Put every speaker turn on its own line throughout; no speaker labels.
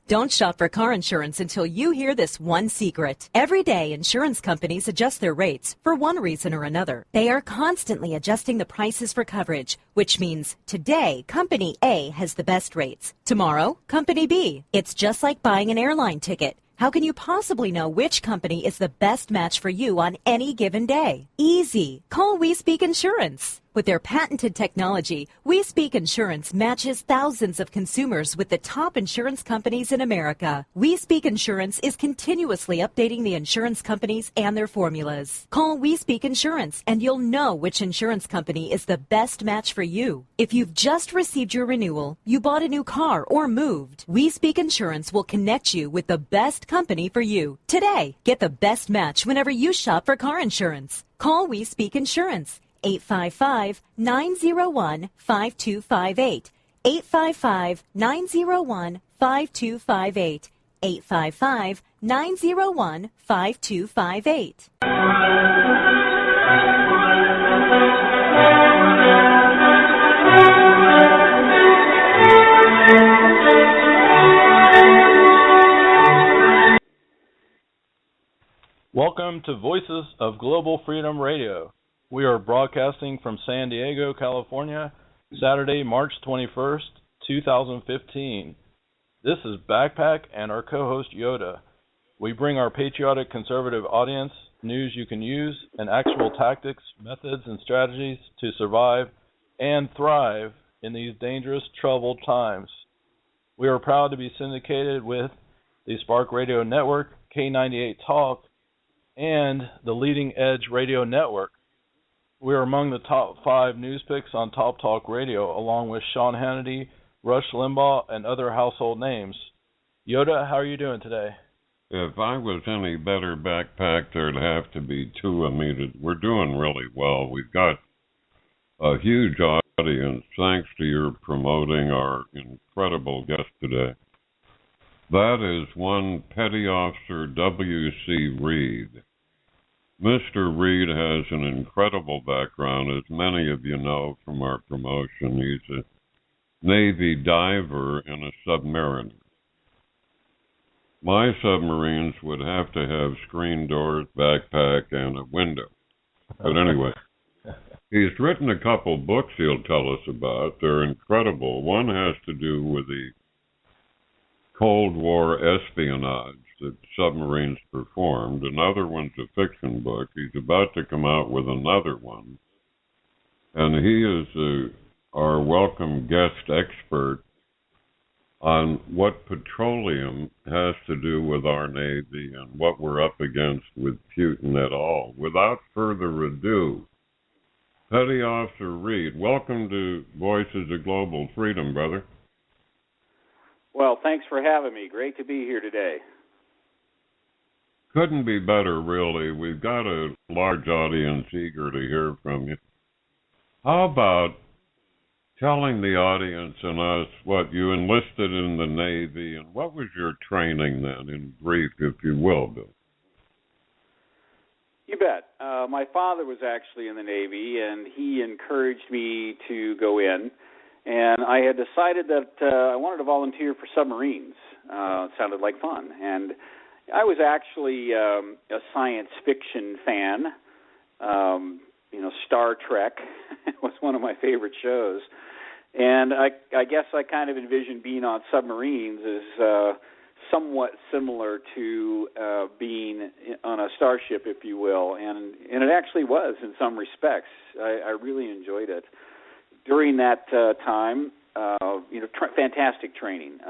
Don't shop for car insurance until you hear this one secret. Every day, insurance companies adjust their rates for one reason or another. They are constantly adjusting the prices for coverage, which means today, Company A has the best rates. Tomorrow, Company B. It's just like buying an airline ticket. How can you possibly know which company is the best match for you on any given day? Easy. Call We Speak Insurance. With their patented technology, We Speak Insurance matches thousands of consumers with the top insurance companies in America. We Speak Insurance is continuously updating the insurance companies and their formulas. Call We Speak Insurance and you'll know which insurance company is the best match for you. If you've just received your renewal, you bought a new car or moved, We Speak Insurance will connect you with the best company for you. Today, get the best match whenever you shop for car insurance. Call We Speak Insurance. 855-901-5258. 855-901-5258. 855-901-5258.
Welcome to Voices of Global Freedom Radio. We are broadcasting from San Diego, California, Saturday, March 21st, 2015. This is Backpack and our co-host Yoda. We bring our patriotic conservative audience news you can use and actual tactics, methods, and strategies to survive and thrive in these dangerous, troubled times. We are proud to be syndicated with the Spark Radio Network, K98 Talk, and the Leading Edge Radio Network. We are among the top 5 news picks on Top Talk Radio, along with Sean Hannity, Rush Limbaugh, and other household names. Yoda, how are you doing today?
If I was any better Backpack, there'd have to be 2 of me. We're doing really well. We've got a huge audience, thanks to your promoting our incredible guest today. That is one Petty Officer W.C. Reed. Mr. Reed has an incredible background, as many of you know from our promotion. He's a Navy diver and a submariner. My submarines would have to have screen doors, backpack, and a window. But anyway, he's written a couple books he'll tell us about. They're incredible. One has to do with the Cold War espionage that submarines performed. Another one's a fiction book. He's about to come out with another one. And he is our welcome guest expert on what petroleum has to do with our Navy and what we're up against with Putin et al. Without further ado, Petty Officer Reed, welcome to Voices of Global Freedom, brother.
Well, thanks for having me. Great to be here today.
Couldn't be better, really. We've got a large audience eager to hear from you. How about telling the audience and us what you enlisted in the Navy and what was your training then, in brief, if you will, Bill?
You bet. My father was actually in the Navy, and he encouraged me to go in. And I had decided that I wanted to volunteer for submarines. It sounded like fun. And I was actually a science fiction fan. Star Trek was one of my favorite shows. And I guess I kind of envisioned being on submarines as somewhat similar to being on a starship, if you will. And it actually was in some respects. I really enjoyed it. During that time, fantastic training,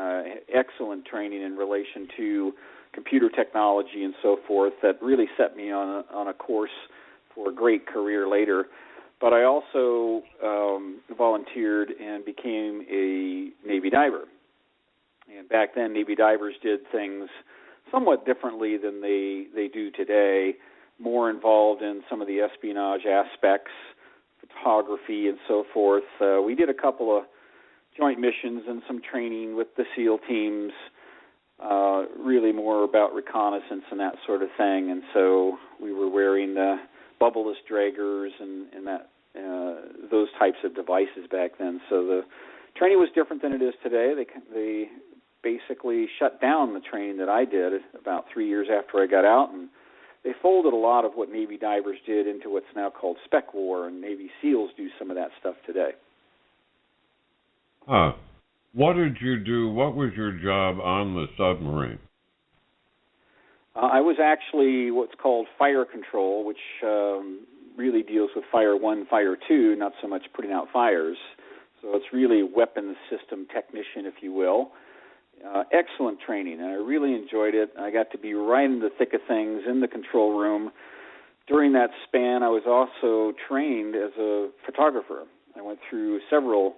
excellent training in relation to computer technology and so forth that really set me on a course for a great career later. But I also volunteered and became a Navy diver. And back then, Navy divers did things somewhat differently than they do today, more involved in some of the espionage aspects, photography and so forth. We did a couple of joint missions and some training with the SEAL teams, really more about reconnaissance and that sort of thing. And so we were wearing the bubbleless draggers and that those types of devices back then. So the training was different than it is today. They basically shut down the training that I did about 3 years after I got out, and they folded a lot of what Navy divers did into what's now called Spec War, and Navy SEALs do some of that stuff today.
Huh. What did you do? What was your job on the submarine?
I was actually what's called fire control, which really deals with Fire 1, Fire 2, not so much putting out fires. So it's really weapons system technician, if you will. Excellent training, and I really enjoyed it. I got to be right in the thick of things in the control room. During that span, I was also trained as a photographer. I went through several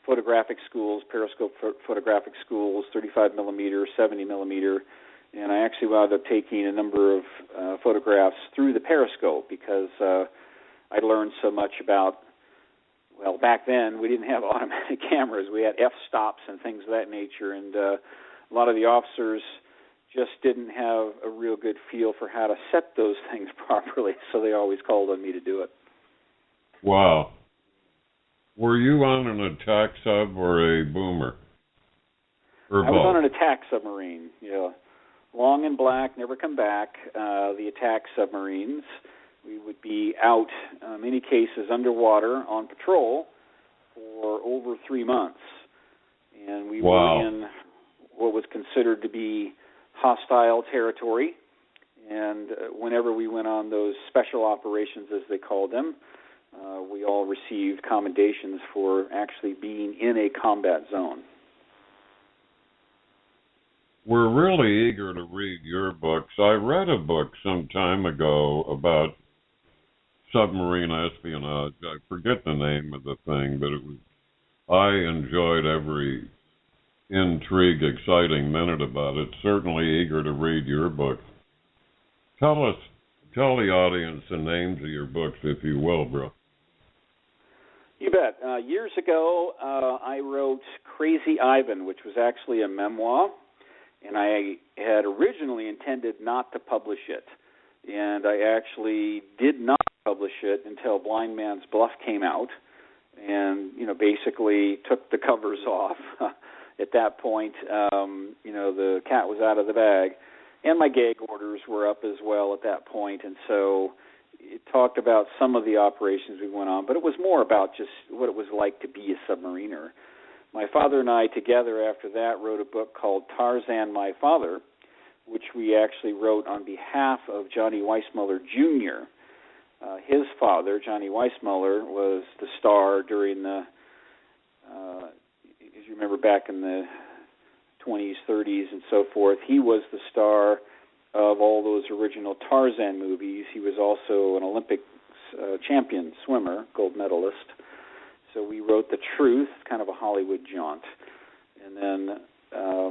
photographic schools, periscope photographic schools, 35 millimeter, 70 millimeter, and I actually wound up taking a number of photographs through the periscope because I learned so much about, well, back then we didn't have automatic cameras. We had f-stops and things of that nature, and a lot of the officers just didn't have a real good feel for how to set those things properly, so they always called on me to do it.
Wow. Were you on an attack sub or a boomer? Or
I was on an attack submarine, yeah. Long and black, never come back, the attack submarines. We would be out, many cases, underwater on patrol for over 3 months. And we were in what was considered to be hostile territory. And whenever we went on those special operations, as they called them, we all received commendations for actually being in a combat zone.
We're really eager to read your books. I read a book some time ago about submarine espionage. I forget the name of the thing, but I enjoyed every intrigue, exciting minute about it. Certainly eager to read your book. Tell the audience the names of your books, if you will, bro.
You bet. Years ago, I wrote Crazy Ivan, which was actually a memoir, and I had originally intended not to publish it. And I actually did not publish it until Blind Man's Bluff came out, and basically took the covers off. At that point, the cat was out of the bag, and my gag orders were up as well at that point. And so it talked about some of the operations we went on, but it was more about just what it was like to be a submariner. My father and I together after that wrote a book called Tarzan, My Father, which we actually wrote on behalf of Johnny Weissmuller Jr. His father, Johnny Weissmuller, was the star during the, as you remember back in the 20s, 30s, and so forth. He was the star of all those original Tarzan movies. He was also an Olympic champion swimmer, gold medalist. So we wrote The Truth, kind of a Hollywood jaunt. And then a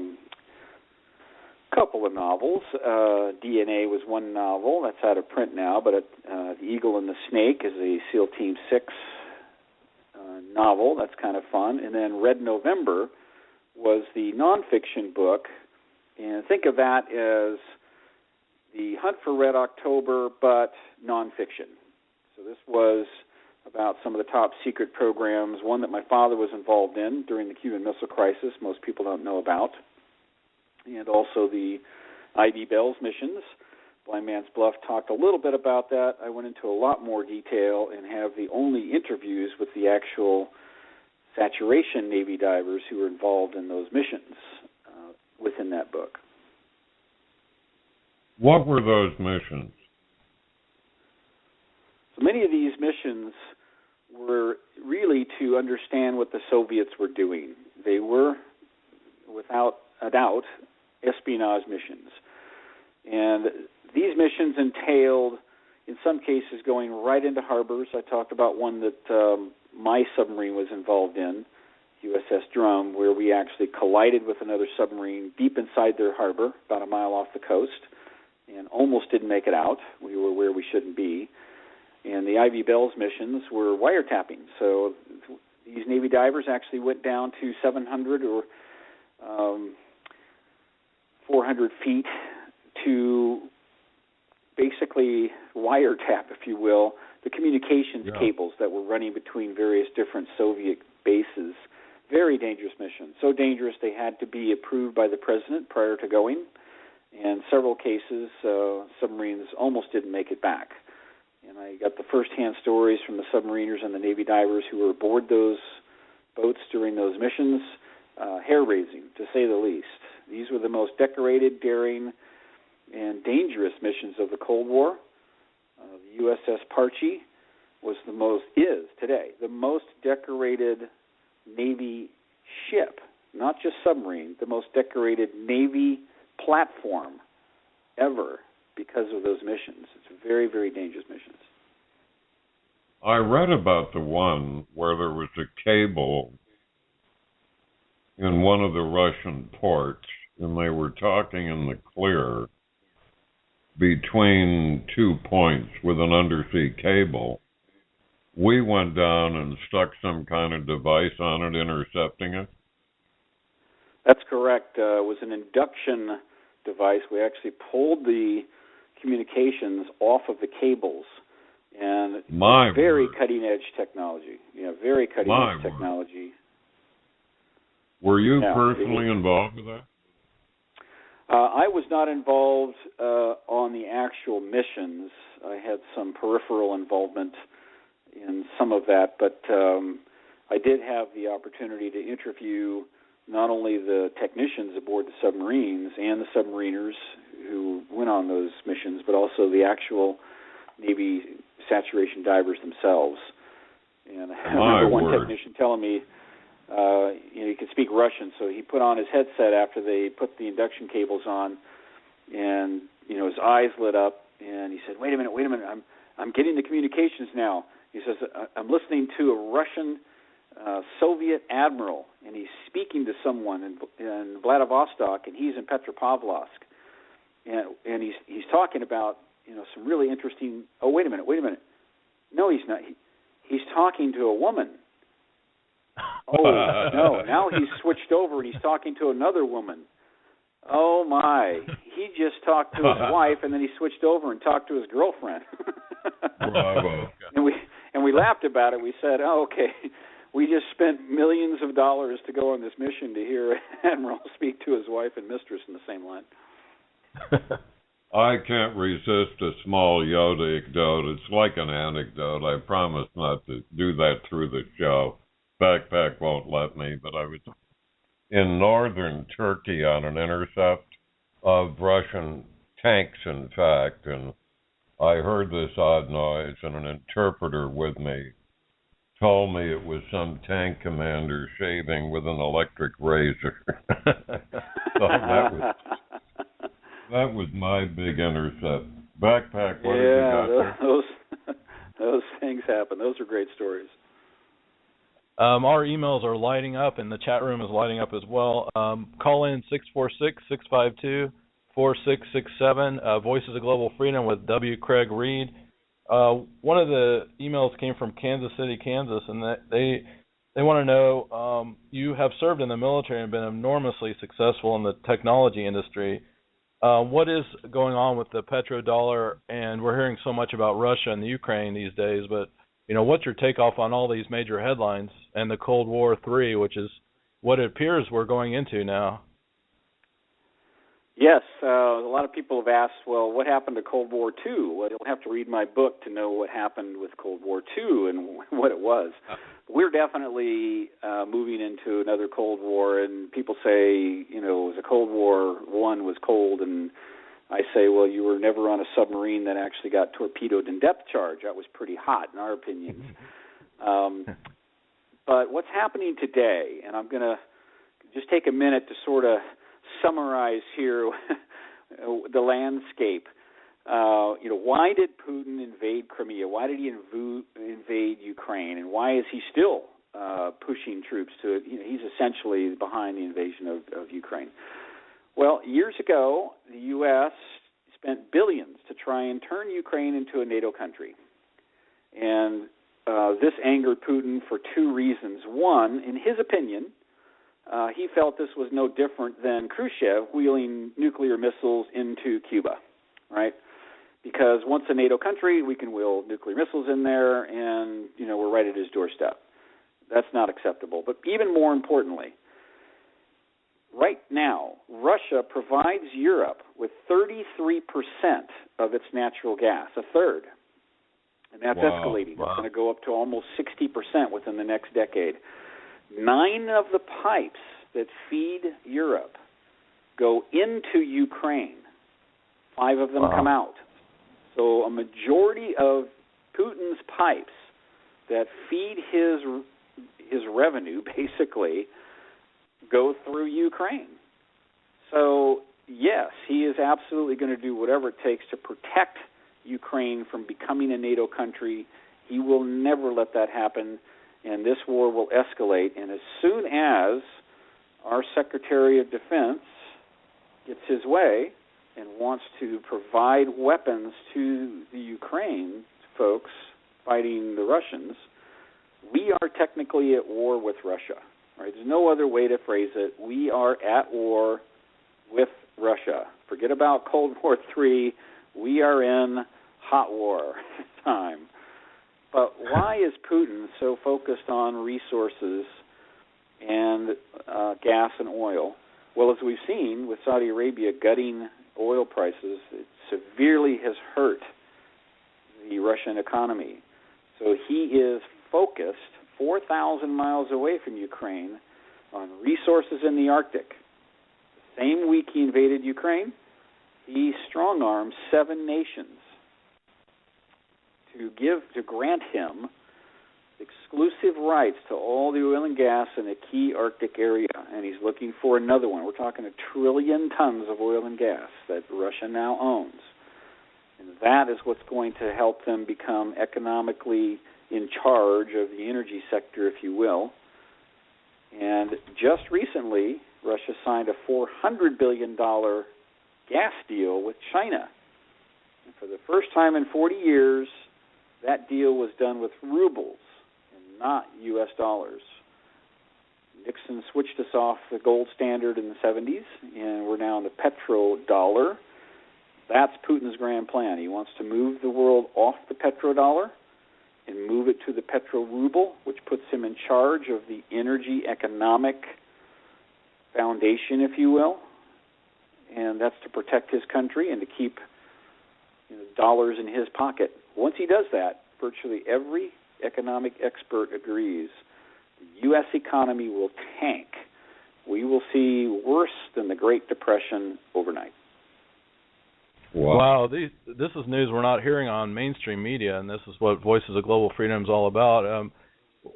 couple of novels. DNA was one novel. That's out of print now, but The Eagle and the Snake is a SEAL Team 6 novel. That's kind of fun. And then Red November was the nonfiction book. And think of that as the Hunt for Red October, but nonfiction. So this was about some of the top secret programs, one that my father was involved in during the Cuban Missile Crisis, most people don't know about, and also the Ivy Bells missions. Blind Man's Bluff talked a little bit about that. I went into a lot more detail and have the only interviews with the actual saturation Navy divers who were involved in those missions within that book.
What were those missions?
So many of these missions were really to understand what the Soviets were doing. They were, without a doubt, espionage missions. And these missions entailed, in some cases, going right into harbors. I talked about one that my submarine was involved in, USS Drum, where we actually collided with another submarine deep inside their harbor, about a mile off the coast, and almost didn't make it out. We were where we shouldn't be. And the Ivy Bells missions were wiretapping. So these Navy divers actually went down to 700 or 400 feet to basically wiretap, if you will, the communications cables that were running between various different Soviet bases Very dangerous mission. So dangerous they had to be approved by the president prior to going. And several cases, submarines almost didn't make it back. And I got the first-hand stories from the submariners and the Navy divers who were aboard those boats during those missions. Hair-raising, to say the least. These were the most decorated, daring, and dangerous missions of the Cold War. The USS Parche is today the most decorated Navy ship, not just submarine, the most decorated Navy platform ever because of those missions. It's very, very dangerous missions.
I read about the one where there was a cable in one of the Russian ports, and they were talking in the clear between 2 points with an undersea cable. We went down and stuck some kind of device on it, intercepting it.
That's correct. It was an induction device. We actually pulled the communications off of the cables, and very cutting-edge technology. Yeah, very cutting-edge technology.
Were you personally involved with that?
I was not involved on the actual missions. I had some peripheral involvement in some of that, but I did have the opportunity to interview not only the technicians aboard the submarines and the submariners who went on those missions, but also the actual Navy saturation divers themselves. And I remember one technician telling me, he could speak Russian, so he put on his headset after they put the induction cables on, and his eyes lit up, and he said, "Wait a minute, I'm getting the communications now." He says, "I'm listening to a Russian Soviet admiral, and he's speaking to someone in Vladivostok, and he's in Petropavlovsk, and he's talking about some really interesting." Oh, wait a minute. No, he's not. He's talking to a woman. Oh, no, now he's switched over and he's talking to another woman. Oh, my. He just talked to his wife, and then he switched over and talked to his girlfriend.
Bravo.
And we laughed about it. We said, "Oh, okay, we just spent millions of dollars to go on this mission to hear Admiral speak to his wife and mistress in the same line."
I can't resist a small Yoda anecdote. It's like an anecdote. I promise not to do that through the show. Backpack won't let me, but I was in northern Turkey on an intercept of Russian tanks, in fact, and I heard this odd noise, and an interpreter with me told me it was some tank commander shaving with an electric razor. So that was my big intercept. Backpack, what have you got there?
Those things happen. Those are great stories.
Our emails are lighting up, and the chat room is lighting up as well. Call in 646-652-4667, Voices of Global Freedom with W. Craig Reed. One of the emails came from Kansas City, Kansas, and they want to know, you have served in the military and been enormously successful in the technology industry. What is going on with the petrodollar? And we're hearing so much about Russia and the Ukraine these days, but what's your takeoff on all these major headlines and the Cold War III, which is what it appears we're going into now?
Yes, a lot of people have asked, well, what happened to Cold War II? Well, you'll have to read my book to know what happened with Cold War II and what it was. We're definitely moving into another Cold War, and people say, the Cold War I was cold, and I say, well, you were never on a submarine that actually got torpedoed in depth charge. That was pretty hot, in our opinions. But what's happening today, and I'm going to just take a minute to sort of summarize here the landscape. Why did Putin invade Crimea? Why did he invade Ukraine? And why is he still pushing troops to it? He's essentially behind the invasion of Ukraine. Well, years ago, the U.S. spent billions to try and turn Ukraine into a NATO country. And this angered Putin for two reasons. One, in his opinion, he felt this was no different than Khrushchev wheeling nuclear missiles into Cuba, right? Because once a NATO country, we can wheel nuclear missiles in there, and, we're right at his doorstep. That's not acceptable. But even more importantly, right now, Russia provides Europe with 33% of its natural gas, a third. And that's escalating.
Wow.
It's going to go up to almost 60% within the next decade. 9 of the pipes that feed Europe go into Ukraine. 5 of them come out. So a majority of Putin's pipes that feed his revenue, basically, go through Ukraine. So, yes, he is absolutely going to do whatever it takes to protect Ukraine from becoming a NATO country. He will never let that happen, and this war will escalate. And as soon as our Secretary of Defense gets his way and wants to provide weapons to the Ukraine folks fighting the Russians, we are technically at war with Russia. Right? There's no other way to phrase it. We are at war with Russia. Forget about Cold War III. We are in hot war time. But why is Putin so focused on resources and gas and oil? Well, as we've seen with Saudi Arabia gutting oil prices, it severely has hurt the Russian economy. So he is focused 4,000 miles away from Ukraine on resources in the Arctic. The same week he invaded Ukraine, he strong-armed 7 nations to grant him exclusive rights to all the oil and gas in a key Arctic area, and he's looking for another one. We're talking 1 trillion tons of oil and gas that Russia now owns. And that is what's going to help them become economically in charge of the energy sector, if you will. And just recently, Russia signed a $400 billion gas deal with China. And for the first time in 40 years, that deal was done with rubles and not U.S. dollars. Nixon switched us off the gold standard in the 70s, and we're now in the petrodollar. That's Putin's grand plan. He wants to move the world off the petrodollar and move it to the petro-ruble, which puts him in charge of the energy economic foundation, if you will. And that's to protect his country and to keep dollars in his pocket. Once he does that, virtually every economic expert agrees the U.S. economy will tank. We will see worse than the Great Depression overnight.
Wow, this is news we're not hearing on mainstream media, and this is what Voices of Global Freedom is all about.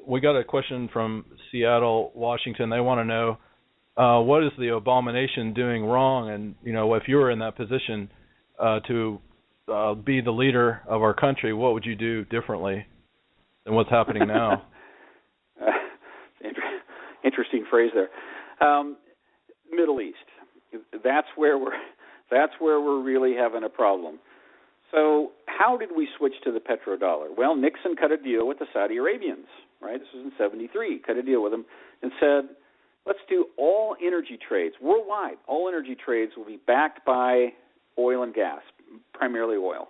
We got a question from Seattle, Washington. They want to know what is the abomination doing wrong, and if you were in that position to be the leader of our country, what would you do differently than what's happening now?
Interesting phrase there. Middle East. That's where we're really having a problem. So how did we switch to the petrodollar? Well, Nixon cut a deal with the Saudi Arabians, right? This was in 1973. Cut a deal with them and said, let's do all energy trades worldwide. All energy trades will be backed by oil and gas, primarily oil,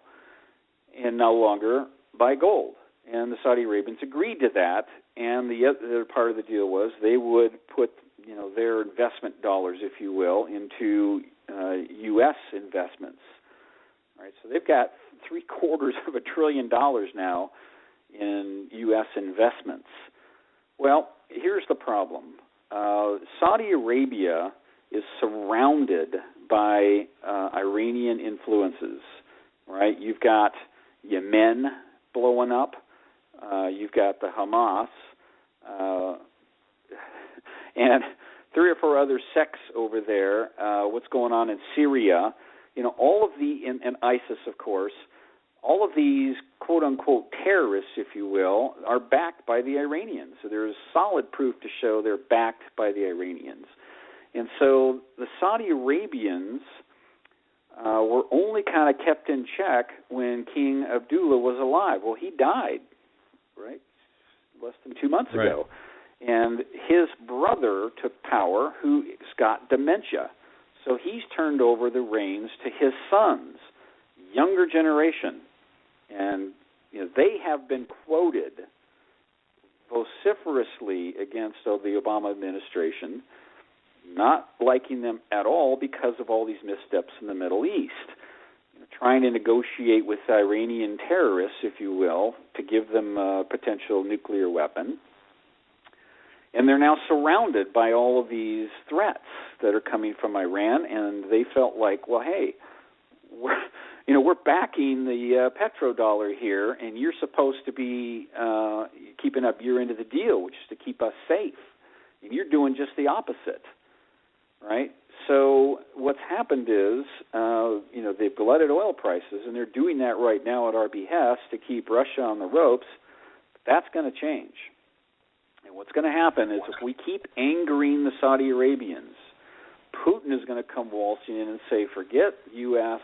and no longer by gold. And the Saudi Arabians agreed to that, and the other part of the deal was they would put their investment dollars, if you will, into U.S. investments. All right, so they've got $750 billion now in U.S. investments. Well, here's the problem. Saudi Arabia is surrounded by Iranian influences, right? You've got Yemen blowing up. You've got the Hamas, and 3 or 4 other sects over there. What's going on in Syria? All of and ISIS, of course. All of these quote-unquote terrorists, if you will, are backed by the Iranians. So there's solid proof to show they're backed by the Iranians. And so the Saudi Arabians were only kind of kept in check when King Abdullah was alive. Well, he died, right, less than 2 months ago. And his brother took power, who's got dementia. So he's turned over the reins to his sons, younger generation. And they have been quoted vociferously against the Obama administration, not liking them at all because of all these missteps in the Middle East, trying to negotiate with Iranian terrorists, if you will, to give them a potential nuclear weapon. And they're now surrounded by all of these threats that are coming from Iran, and they felt like, well, hey, we're backing the petrodollar here, and you're supposed to be keeping up your end of the deal, which is to keep us safe. And you're doing just the opposite, right? So what's happened is, they've glutted oil prices, and they're doing that right now at our behest to keep Russia on the ropes. That's going to change. And what's going to happen is if we keep angering the Saudi Arabians, Putin is going to come waltzing in and say, forget U.S.,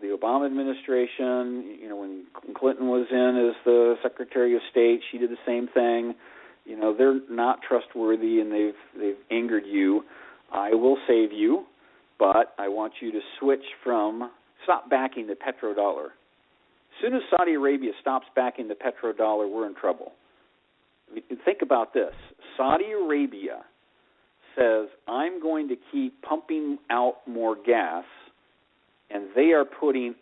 the Obama administration, when Clinton was in as the Secretary of State, she did the same thing. They're not trustworthy, and they've angered you. I will save you, but I want you to stop backing the petrodollar. As soon as Saudi Arabia stops backing the petrodollar, we're in trouble. Think about this. Saudi Arabia says, I'm going to keep pumping out more gas, and they are putting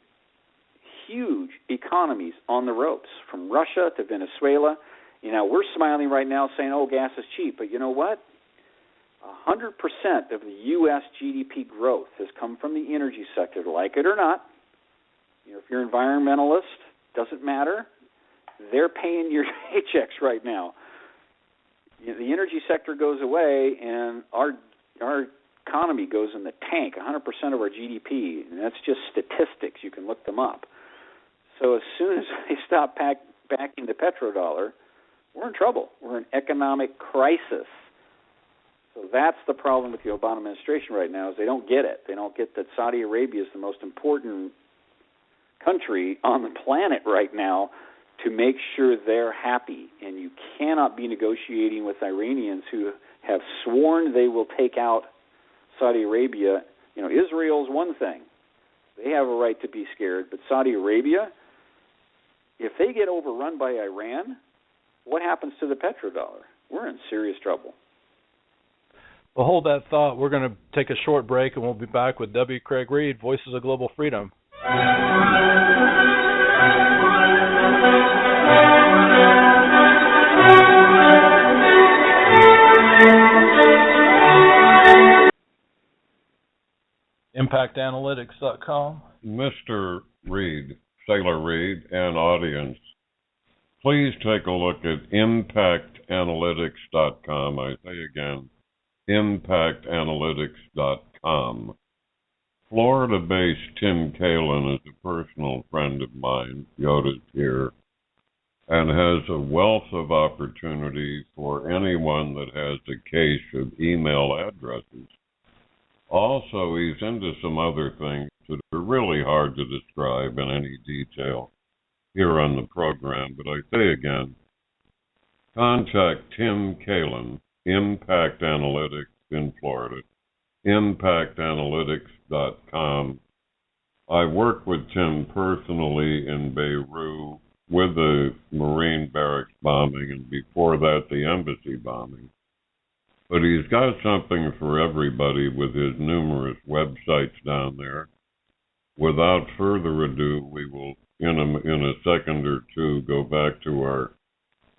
huge economies on the ropes, from Russia to Venezuela. We're smiling right now saying, oh, gas is cheap. But you know what? 100% of the U.S. GDP growth has come from the energy sector, like it or not. If you're an environmentalist, doesn't matter. They're paying your paychecks right now. The energy sector goes away, and our economy goes in the tank, 100% of our GDP, and that's just statistics. You can look them up. So as soon as they stop backing the petrodollar, we're in trouble. We're in economic crisis. So that's the problem with the Obama administration right now, is they don't get it. They don't get that Saudi Arabia is the most important country on the planet right now to make sure they're happy. And you cannot be negotiating with Iranians who have sworn they will take out Saudi Arabia. Israel's one thing. They have a right to be scared. But Saudi Arabia, if they get overrun by Iran, what happens to the petrodollar? We're in serious trouble.
Well, hold that thought. We're going to take a short break, and we'll be back with W. Craig Reed, Voices of Global Freedom. ImpactAnalytics.com.
Mr. Reed, Sailor Reed, and audience, please take a look at ImpactAnalytics.com. I say again, ImpactAnalytics.com. Florida-based Tim Kalin is a personal friend of mine, Yoda's here, and has a wealth of opportunity for anyone that has a cache of email addresses. Also, he's into some other things that are really hard to describe in any detail here on the program, but I say again, contact Tim Kalin, Impact Analytics in Florida, ImpactAnalytics.com. I worked with Tim personally in Beirut with the Marine barracks bombing, and before that, the embassy bombing. But he's got something for everybody with his numerous websites down there. Without further ado, we will, in a second or two, go back to our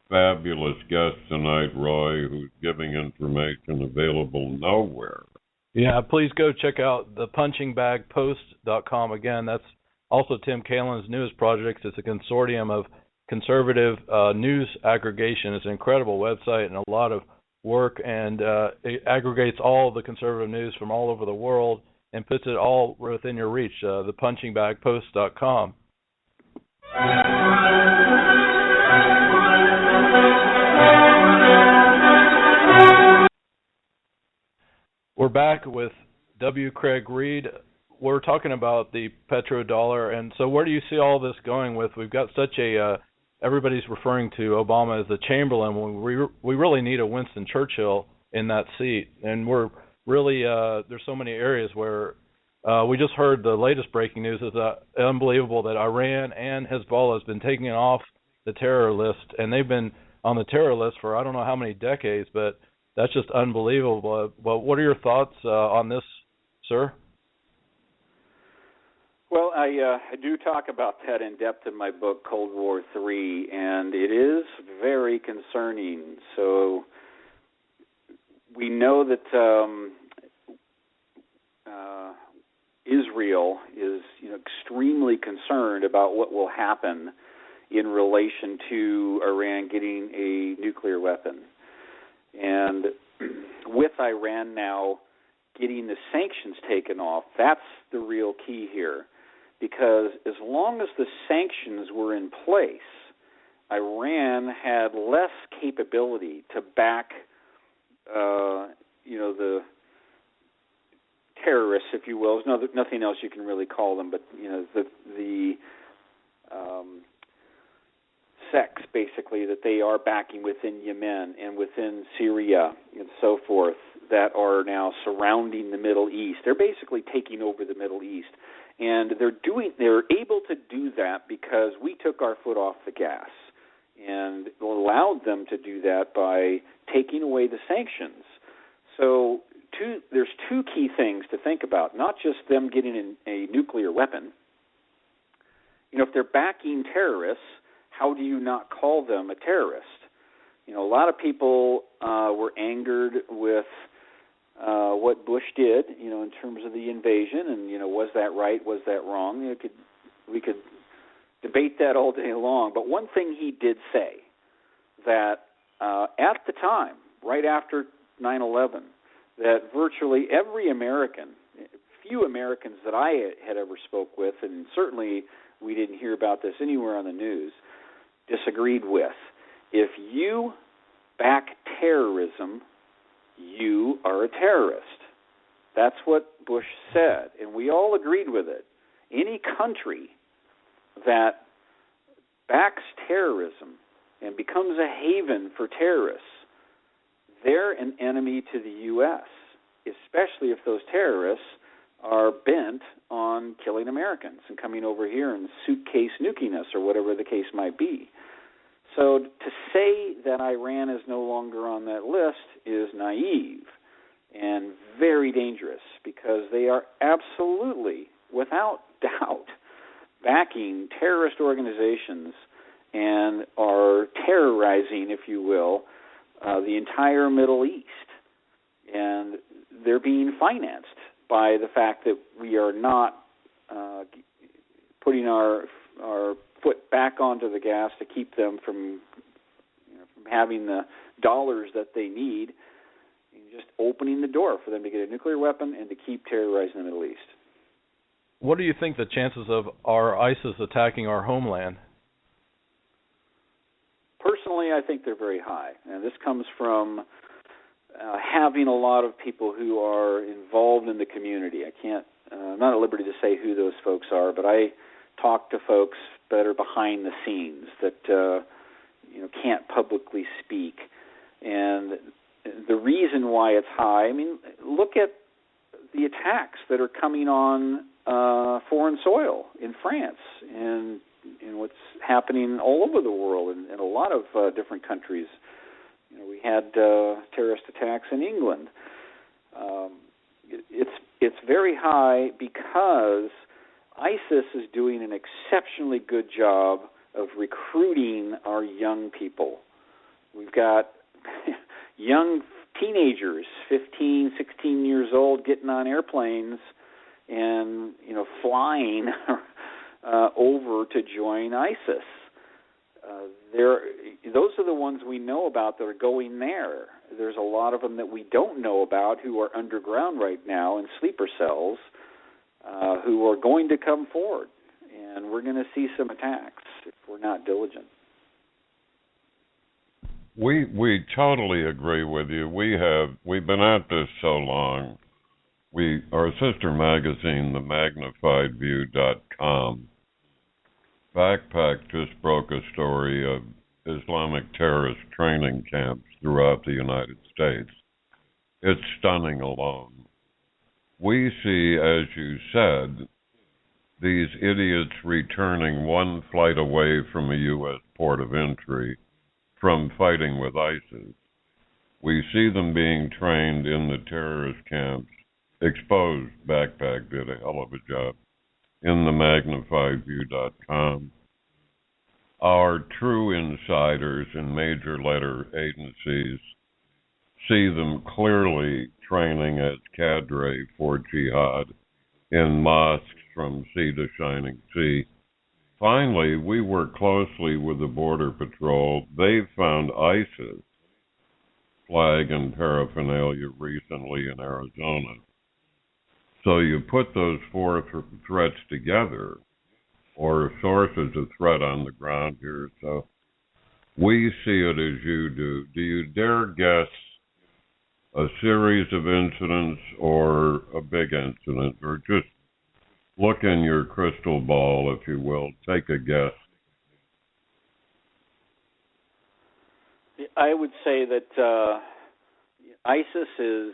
fabulous guest tonight, Roy, who's giving information available nowhere.
Yeah, please go check out the punchingbagpost.com. Again, that's also Tim Kalin's newest project. It's a consortium of conservative news aggregation. It's an incredible website and a lot of work, and it aggregates all the conservative news from all over the world and puts it all within your reach, the punchingbagpost.com. We're back with W. Craig Reed. We're talking about the petrodollar, and so where do you see all this going with? We've got such a everybody's referring to Obama as the Chamberlain when we really need a Winston Churchill in that seat, and we're really there's so many areas where we just heard the latest breaking news is unbelievable that Iran and Hezbollah has been taken off the terror list, and they've been on the terror list for I don't know how many decades, but that's just unbelievable. Well, what are your thoughts on this, sir?
Well, I do talk about that in depth in my book, Cold War III, and it is very concerning. So we know that Israel is extremely concerned about what will happen in relation to Iran getting a nuclear weapon. And with Iran now getting the sanctions taken off, that's the real key here. Because as long as the sanctions were in place, Iran had less capability to back, the terrorists, if you will. There's nothing else you can really call them, but the sects basically that they are backing within Yemen and within Syria and so forth that are now surrounding the Middle East. They're basically taking over the Middle East. And they're able to do that because we took our foot off the gas and allowed them to do that by taking away the sanctions. So there's two key things to think about, not just them getting a nuclear weapon. If they're backing terrorists, how do you not call them a terrorist? A lot of people were angered with what Bush did, in terms of the invasion, and was that right? Was that wrong? We could debate that all day long. But one thing he did say that at the time, right after 9/11, that virtually every American, few Americans that I had ever spoke with, and certainly we didn't hear about this anywhere on the news, disagreed with. If you back terrorism, you are a terrorist. That's what Bush said, and we all agreed with it. Any country that backs terrorism and becomes a haven for terrorists, they're an enemy to the U.S., especially if those terrorists are bent on killing Americans and coming over here and suitcase nuking us or whatever the case might be. So to say that Iran is no longer on that list is naive and very dangerous because they are absolutely, without doubt, backing terrorist organizations and are terrorizing, if you will, the entire Middle East. And they're being financed by the fact that we are not putting our foot back onto the gas to keep them from having the dollars that they need, and just opening the door for them to get a nuclear weapon and to keep terrorizing the Middle East.
What do you think the chances of our ISIS attacking our homeland?
Personally, I think they're very high. And this comes from having a lot of people who are involved in the community. I'm not at liberty to say who those folks are, but I talk to folks that are behind the scenes that can't publicly speak. And the reason why it's high, look at the attacks that are coming on foreign soil in France and what's happening all over the world in a lot of different countries. We had terrorist attacks in England. It's very high because ISIS is doing an exceptionally good job of recruiting our young people. We've got young teenagers, 15, 16 years old, getting on airplanes and flying over to join ISIS. Those are the ones we know about that are going there. There's a lot of them that we don't know about who are underground right now in sleeper cells who are going to come forward. And we're going to see some attacks if we're not diligent.
We totally agree with you. We've been at this so long. Our sister magazine, themagnifiedview.com, Backpack just broke a story of Islamic terrorist training camps throughout the United States. It's stunning alone. We see, as you said, these idiots returning one flight away from a U.S. port of entry from fighting with ISIS. We see them being trained in the terrorist camps. Exposed Backpack did a hell of a job in the magnifiedview.com. Our true insiders in major letter agencies see them clearly training as cadre for jihad in mosques from sea to shining sea. Finally, we work closely with the Border Patrol. They've found ISIS flag and paraphernalia recently in Arizona. So you put those four threats together, or sources of threat on the ground here. So we see it as you do. Do you dare guess a series of incidents or a big incident, or just look in your crystal ball, if you will, take a guess?
I would say that ISIS is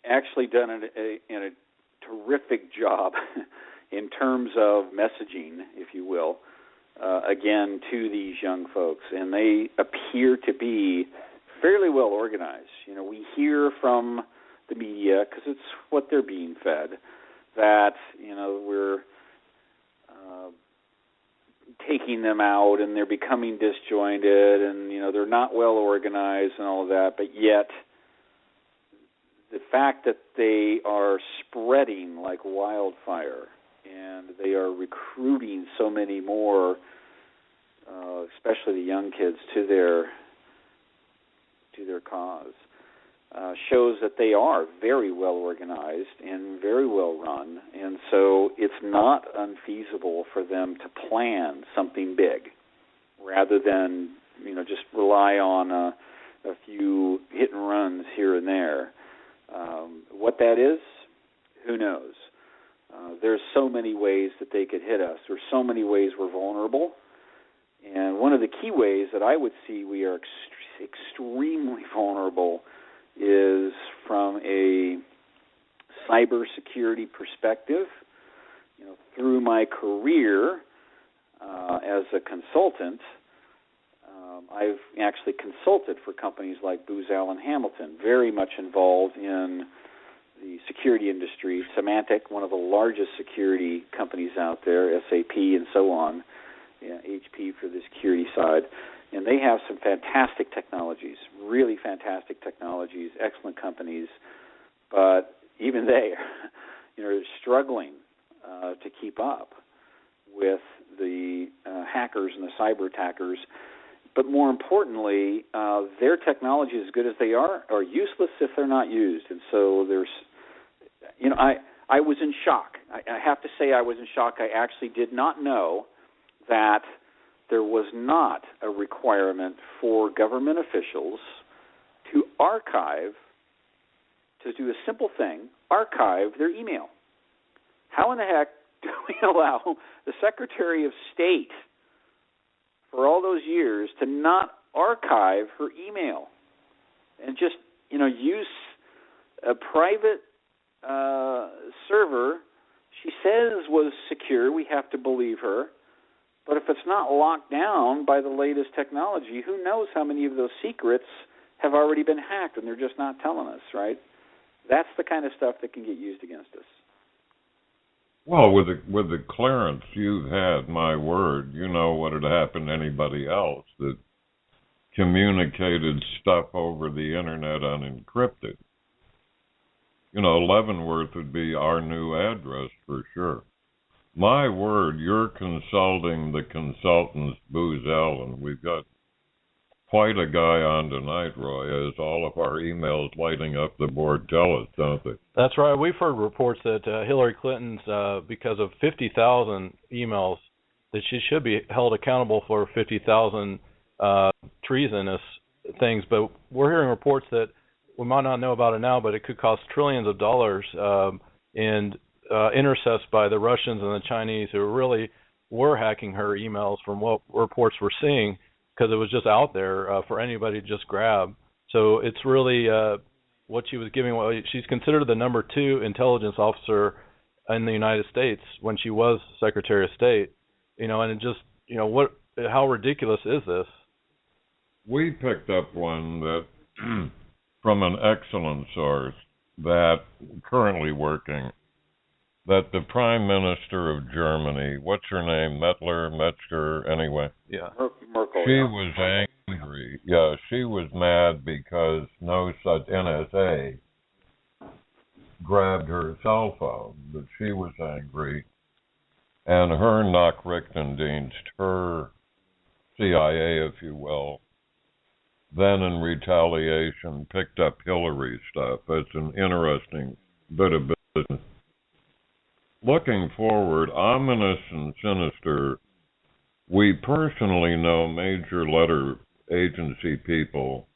actually done in a terrific job in terms of messaging, if you will, again, to these young folks. And they appear to be fairly well organized. You know, we hear from the media, because it's what they're being fed, that, you know, we're taking them out and they're becoming disjointed and, you know, they're not well organized and all of that, but yet the fact that they are spreading like wildfire and they are recruiting so many more, especially the young kids, to their cause, shows that they are very well organized and very well run, and so it's not unfeasible for them to plan something big rather than, you know, just rely on a few hit and runs here and there. What that is, who knows? There's so many ways that they could hit us. There's so many ways we're vulnerable. And one of the key ways that I would see we are extremely vulnerable is from a cybersecurity perspective. You know, through my career as a consultant, I've actually consulted for companies like Booz Allen Hamilton, very much involved in the security industry. Symantec, one of the largest security companies out there, SAP and so on, HP for the security side. And they have some fantastic technologies, really fantastic technologies, excellent companies. But even they, you know, are struggling to keep up with the hackers and the cyber attackers. But more importantly, their technology, as good as they are useless if they're not used. And so there's, you know, I was in shock. I have to say I was in shock. I actually did not know that there was not a requirement for government officials to archive, to do a simple thing, archive their email. How in the heck do we allow the Secretary of State for all those years to not archive her email and just, you know, use a private server she says was secure? We have to believe her. But if it's not locked down by the latest technology, who knows how many of those secrets have already been hacked and they're just not telling us, right? That's the kind of stuff that can get used against us.
Well, with the clearance you've had, my word, you know what had happened to anybody else that communicated stuff over the internet unencrypted. You know, Leavenworth would be our new address for sure. My word, you're consulting the consultants, Booz Allen. We've got quite a guy on tonight, Roy, as all of our emails lighting up the board tell us, don't they?
That's right. We've heard reports that Hillary Clinton's, because of 50,000 emails, that she should be held accountable for 50,000 treasonous things. But we're hearing reports that we might not know about it now, but it could cost trillions of dollars and intercepts by the Russians and the Chinese, who really were hacking her emails from what reports we're seeing, because it was just out there for anybody to just grab. So it's really what she was giving. She's considered the number 2 intelligence officer in the United States when she was Secretary of State. You know, and it just, you know, how ridiculous is this?
We picked up one that from an excellent source that currently working, that the Prime Minister of Germany, what's her name, Metzger, anyway.
Yeah.
Merkel.
She was angry. Yeah, she was mad because no such NSA grabbed her cell phone, but she was angry. And her Nachrichtendienst, her CIA, if you will, then in retaliation picked up Hillary stuff. It's an interesting bit of business. Looking forward, ominous and sinister, we personally know major letter agency people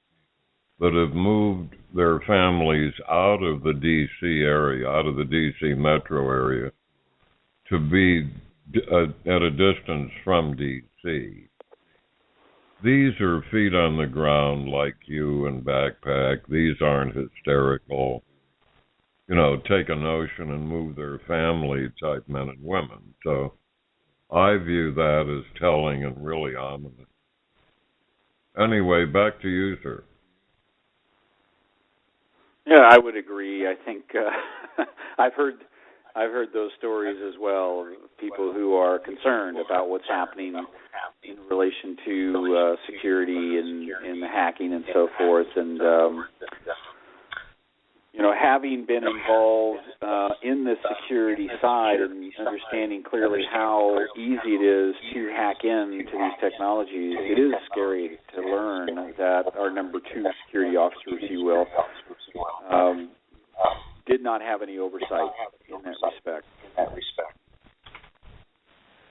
that have moved their families out of the D.C. area, out of the D.C. metro area, to be at a distance from D.C. These are feet on the ground like you and backpack. These aren't hysterical, take a notion and move their family type men and women. So I view that as telling and really ominous. Anyway, back to you, sir.
Yeah, I would agree. I think I've heard those stories as well. People who are concerned about what's happening in relation to security and the hacking and so forth. And having been involved in the security side and understanding clearly how easy it is to hack into these technologies, it is scary to learn that our number 2 security officer, if you will, did not have any oversight in that respect.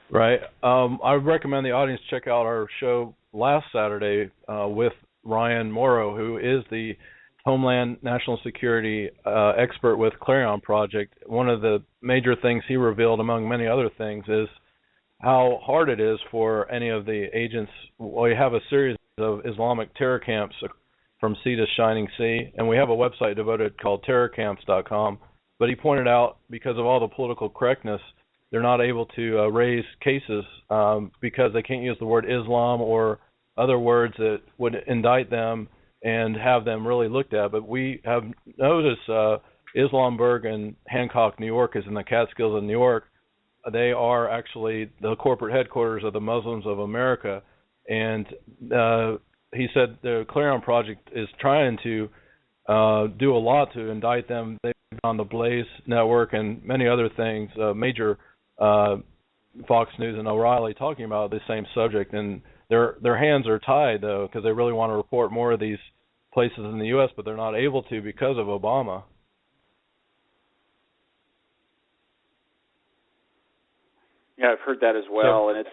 Right. I recommend the audience check out our show last Saturday with Ryan Morrow, who is the Homeland National Security expert with Clarion Project. One of the major things he revealed, among many other things, is how hard it is for any of the agents. Well, we have a series of Islamic terror camps from sea to shining sea, and we have a website devoted called terrorcamps.com. But he pointed out, because of all the political correctness, they're not able to raise cases because they can't use the word Islam or other words that would indict them and have them really looked at. But we have noticed Islamburg and Hancock, New York, is in the Catskills in New York. They are actually the corporate headquarters of the Muslims of America. And he said the Clarion Project is trying to do a lot to indict them. They've been on the Blaze Network and many other things, major Fox News and O'Reilly talking about the same subject. And their hands are tied, though, because they really want to report more of these places in the U.S., but they're not able to because of Obama.
Yeah, I've heard that as well, and it's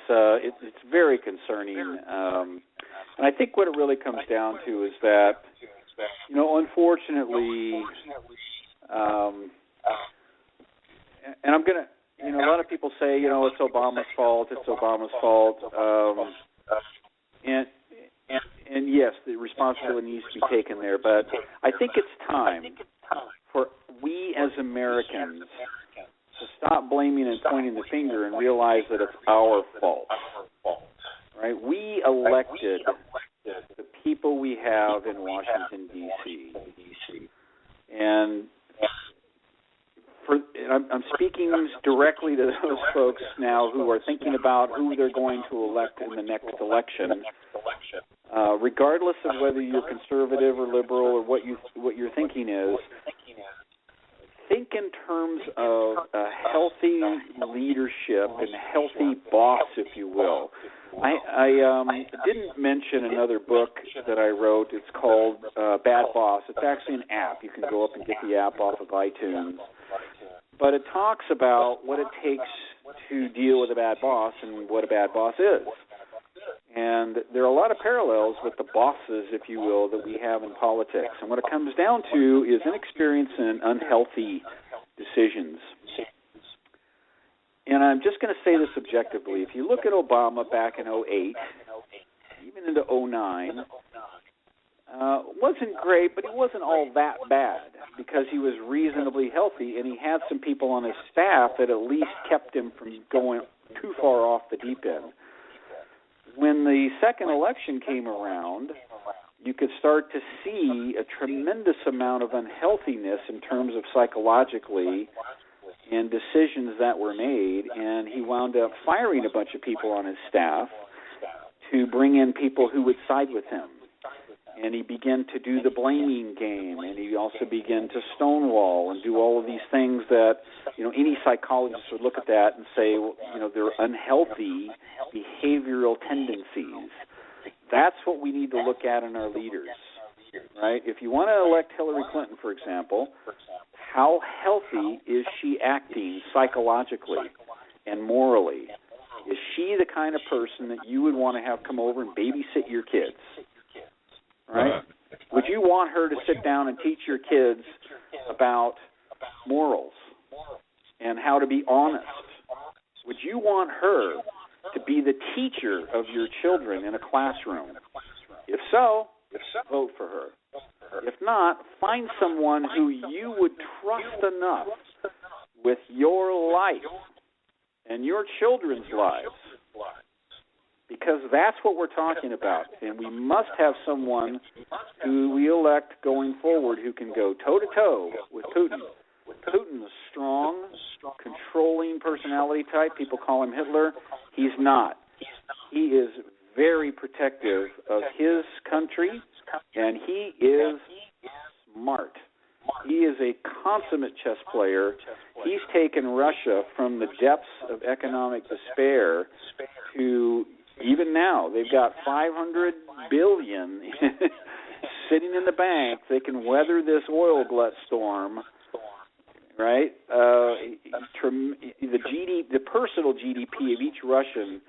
very concerning. And I think what it really comes down to is that, unfortunately, and I'm gonna, a lot of people say, it's Obama's fault. It's Obama's fault. And yes, the responsibility needs to be taken there, but I think it's time for we as Americans to stop blaming and pointing the finger and realize that it's our fault. Right? We elected the people we have in Washington, D.C. And I'm speaking directly to those folks now who are thinking about who they're going to elect in the next election. Regardless of whether you're conservative or liberal or what your thinking is, think in terms of a healthy leadership and a healthy boss, if you will. I didn't mention another book that I wrote. It's called Bad Boss. It's actually an app. You can go up and get the app off of iTunes. But it talks about what it takes to deal with a bad boss and what a bad boss is. And there are a lot of parallels with the bosses, if you will, that we have in politics. And what it comes down to is inexperience and unhealthy decisions. And I'm just going to say this objectively. If you look at Obama back in 2008, even into 2009, wasn't great, but he wasn't all that bad because he was reasonably healthy, and he had some people on his staff that at least kept him from going too far off the deep end. when the second election came around, you could start to see a tremendous amount of unhealthiness in terms of psychologically and decisions that were made, and he wound up firing a bunch of people on his staff to bring in people who would side with him. And he began to do the blaming game, and he also began to stonewall and do all of these things that, any psychologist would look at that and say, well, they're unhealthy behavioral tendencies. That's what we need to look at in our leaders, right? If you want to elect Hillary Clinton, for example, how healthy is she acting psychologically and morally? Is she the kind of person that you would want to have come over and babysit your kids? Right? Would you want her to sit down and teach your kids about morals and how to be honest? Would you want her to be the teacher of your children in a classroom? If so, vote for her. If not, find someone who you would trust enough with your life and your children's lives, because that's what we're talking about. And we must have someone who we elect going forward who can go toe-to-toe with Putin. Putin's a strong, controlling personality type. People call him Hitler. He's not. He is very protective of his country, and he is smart. He is a consummate chess player. He's taken Russia from the depths of economic despair to, even now, they've got $500 billion sitting in the bank. They can weather this oil glut storm, right? The personal GDP of each Russian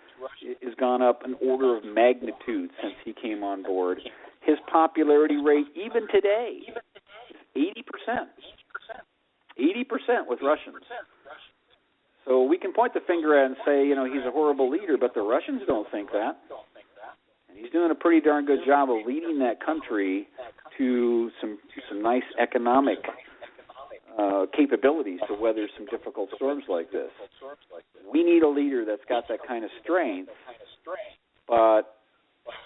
has gone up an order of magnitude since he came on board. His popularity rate, even today, is 80%. 80% with Russians. So we can point the finger at and say, he's a horrible leader, but the Russians don't think that. And he's doing a pretty darn good job of leading that country to some nice economic capabilities to weather some difficult storms like this. We need a leader that's got that kind of strength, but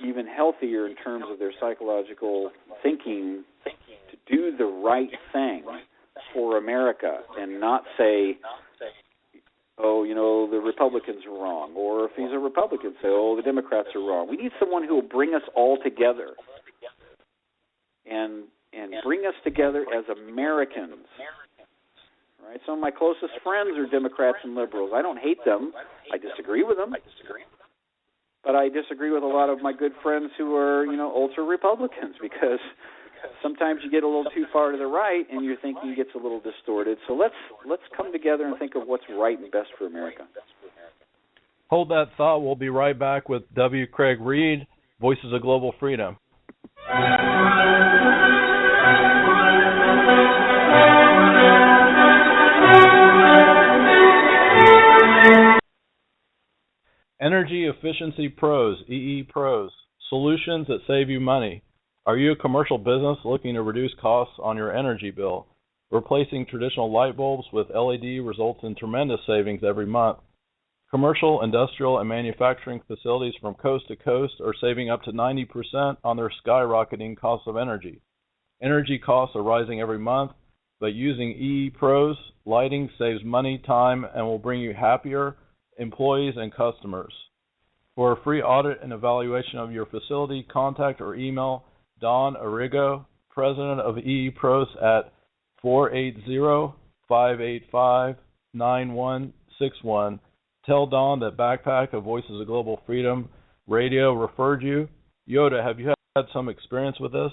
even healthier in terms of their psychological thinking to do the right thing for America and not say, the Republicans are wrong. Or if he's a Republican, say, the Democrats are wrong. We need someone who will bring us all together and bring us together as Americans. Right? Some of my closest friends are Democrats and liberals. I don't hate them. I disagree with them. But I disagree with a lot of my good friends who are, ultra-Republicans, because sometimes you get a little too far to the right and your thinking gets a little distorted. So let's come together and think of what's right and best for America.
Hold that thought. We'll be right back with W. Craig Reed, Voices of Global Freedom. Energy Efficiency Pros, EE Pros, solutions that save you money. Are you a commercial business looking to reduce costs on your energy bill? Replacing traditional light bulbs with LED results in tremendous savings every month. Commercial, industrial, and manufacturing facilities from coast to coast are saving up to 90% on their skyrocketing costs of energy. Energy costs are rising every month, but using EE Pros lighting saves money, time, and will bring you happier employees and customers. For a free audit and evaluation of your facility, contact or email Don Arrigo, President of EE Pros, at 480-585-9161. Tell Don that Backpack of Voices of Global Freedom Radio referred you. Yoda, have you had some experience with this?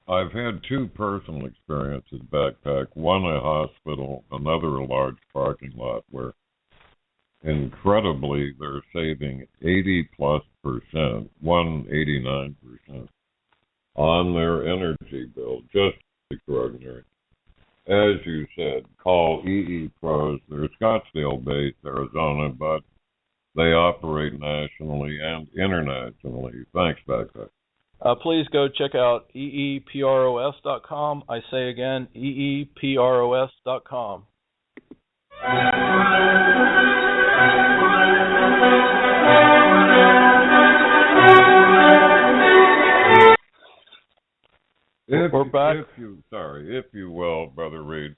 I've had two personal experiences, Backpack. One a hospital, another a large parking lot, where incredibly they're saving 80+%, 89%. On their energy bill. Just extraordinary. As you said, call EE Pros. They're Scottsdale-based, Arizona, but they operate nationally and internationally. Thanks, Backpack.
Please go check out eepros.com. I say again, eepros.com. back.
If you will, Brother Reed,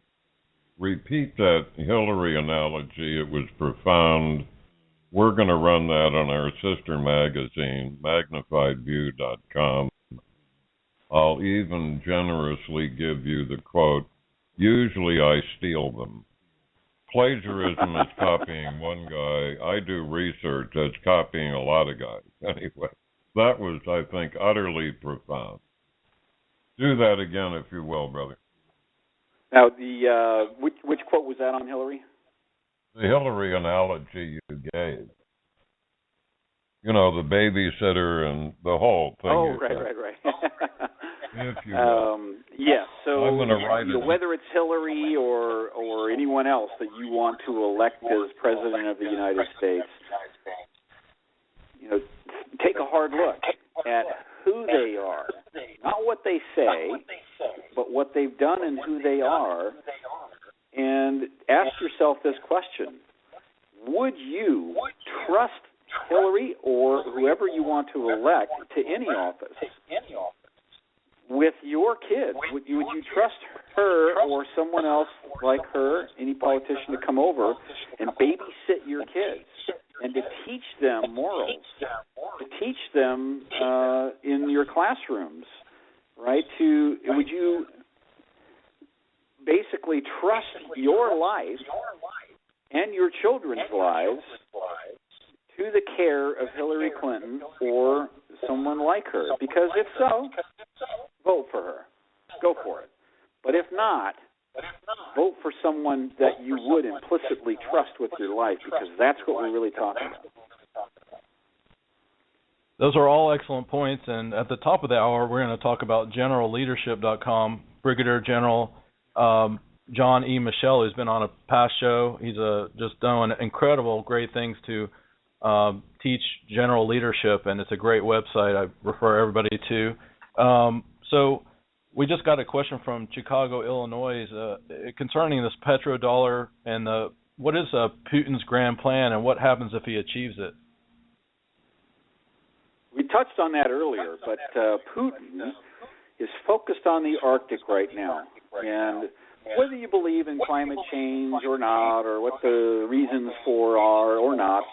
repeat that Hillary analogy. It was profound. We're going to run that on our sister magazine, magnifiedview.com. I'll even generously give you the quote. Usually I steal them. Plagiarism is copying one guy. I do research that's copying a lot of guys. Anyway, that was, I think, utterly profound. Do that again, if you will, brother.
Now, the which quote was that on Hillary?
The Hillary analogy you gave. You know, the babysitter and the whole thing.
Oh, right.
If you will.
Yes. So
I'm gonna write it.
Whether it's Hillary or anyone else that you want to elect as president of the United States, take a hard look at who they are, not what they say, but what they've done and who they are, and ask yourself this question: would you trust Hillary or whoever you want to elect to any office with your kids? Would you trust her or someone else like her, any politician, to come over and babysit your kids and to teach them morals, to teach them in your classrooms, right? Would you basically trust your life and your children's lives to the care of Hillary Clinton or someone like her? Because if so, vote for her. Go for it. But if not, vote for someone that you would implicitly trust with your life, because that's what we're really talking about.
Those are all excellent points, and at the top of the hour, we're going to talk about generalleadership.com. Brigadier General John E. Michelle, who's been on a past show. He's just doing incredible, great things to teach general leadership, and it's a great website I refer everybody to. So we just got a question from Chicago, Illinois, concerning this petrodollar and what is Putin's grand plan and what happens if he achieves it?
We touched on that earlier, but Putin is focused on the Arctic right now. And whether you believe in climate change or not, or what the reasons for are or not,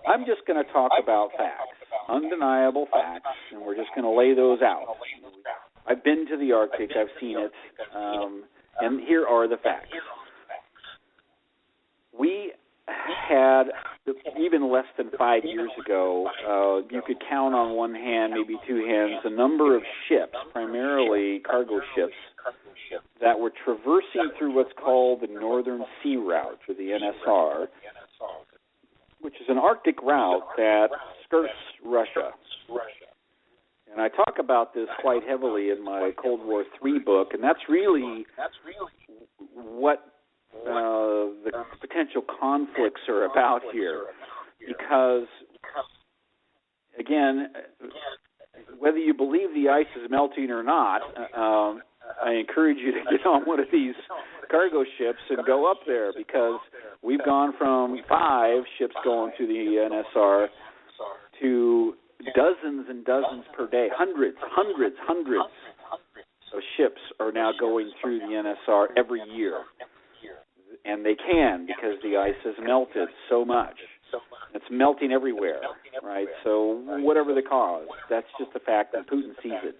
I'm just going to talk about facts, undeniable facts, and we're just going to lay those out. I've been to the Arctic. I've seen it. And here are the facts. We had, even less than 5 years ago, you could count on one hand, maybe two hands, the number of ships, primarily cargo ships, that were traversing through what's called the Northern Sea Route, or the NSR, which is an Arctic route that skirts Russia. And I talk about this quite heavily in my Cold War III book, and that's really what the potential conflicts are about here. Because, again, whether you believe the ice is melting or not, I encourage you to get on one of these cargo ships and go up there, because we've gone from 5 ships going through the NSR to dozens and dozens per day. Hundreds of ships are now going through the NSR every year. And they can, because the ice has melted so much. It's melting everywhere, right? So whatever the cause, that's just the fact that Putin sees it.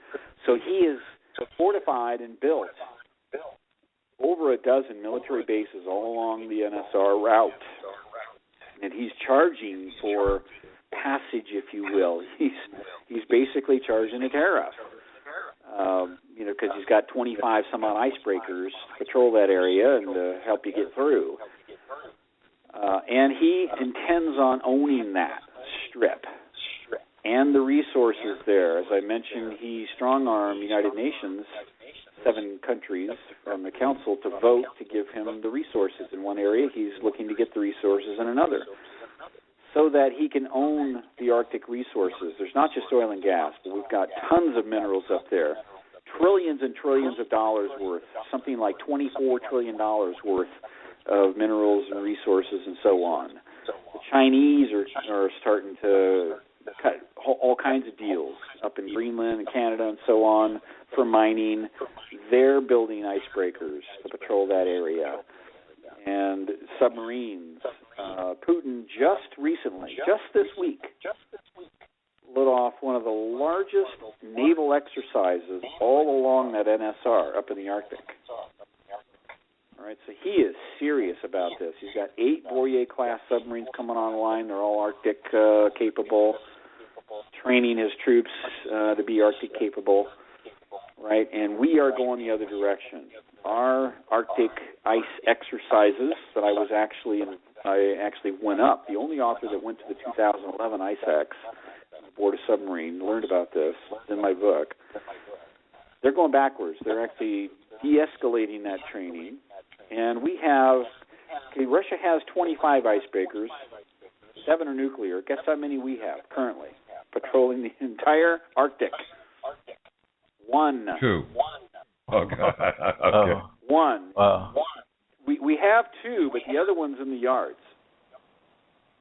So he is fortified and built over a dozen military bases all along the NSR route. And he's charging for passage, if you will. He's basically charging a tariff, because he's got 25 some odd icebreakers to patrol that area and to help you get through. And he intends on owning that strip and the resources there. As I mentioned, he strong-armed United Nations, 7 countries from the Council, to vote to give him the resources in one area. He's looking to get the resources in another, so that he can own the Arctic resources. There's not just oil and gas, but we've got tons of minerals up there, trillions and trillions of dollars worth, something like $24 trillion worth of minerals and resources and so on. The Chinese are starting to cut all kinds of deals up in Greenland and Canada and so on for mining. They're building icebreakers to patrol that area. And submarines. Putin just recently, just this week, lit off one of the largest naval exercises all along that NSR up in the Arctic. All right, so he is serious about this. He's got 8 Boyer-class submarines coming online. They're all Arctic capable, training his troops to be Arctic capable, right? And we are going the other direction. Our Arctic ice exercises that I actually went up. The only author that went to the 2011 ICEX aboard a submarine learned about this in my book. They're going backwards. They're actually de-escalating that training. And we have, Russia has 25 icebreakers, 7 are nuclear. Guess how many we have currently patrolling the entire Arctic? 1.
2. Okay.
Oh.
1. We have 2, but the other one's in the yards.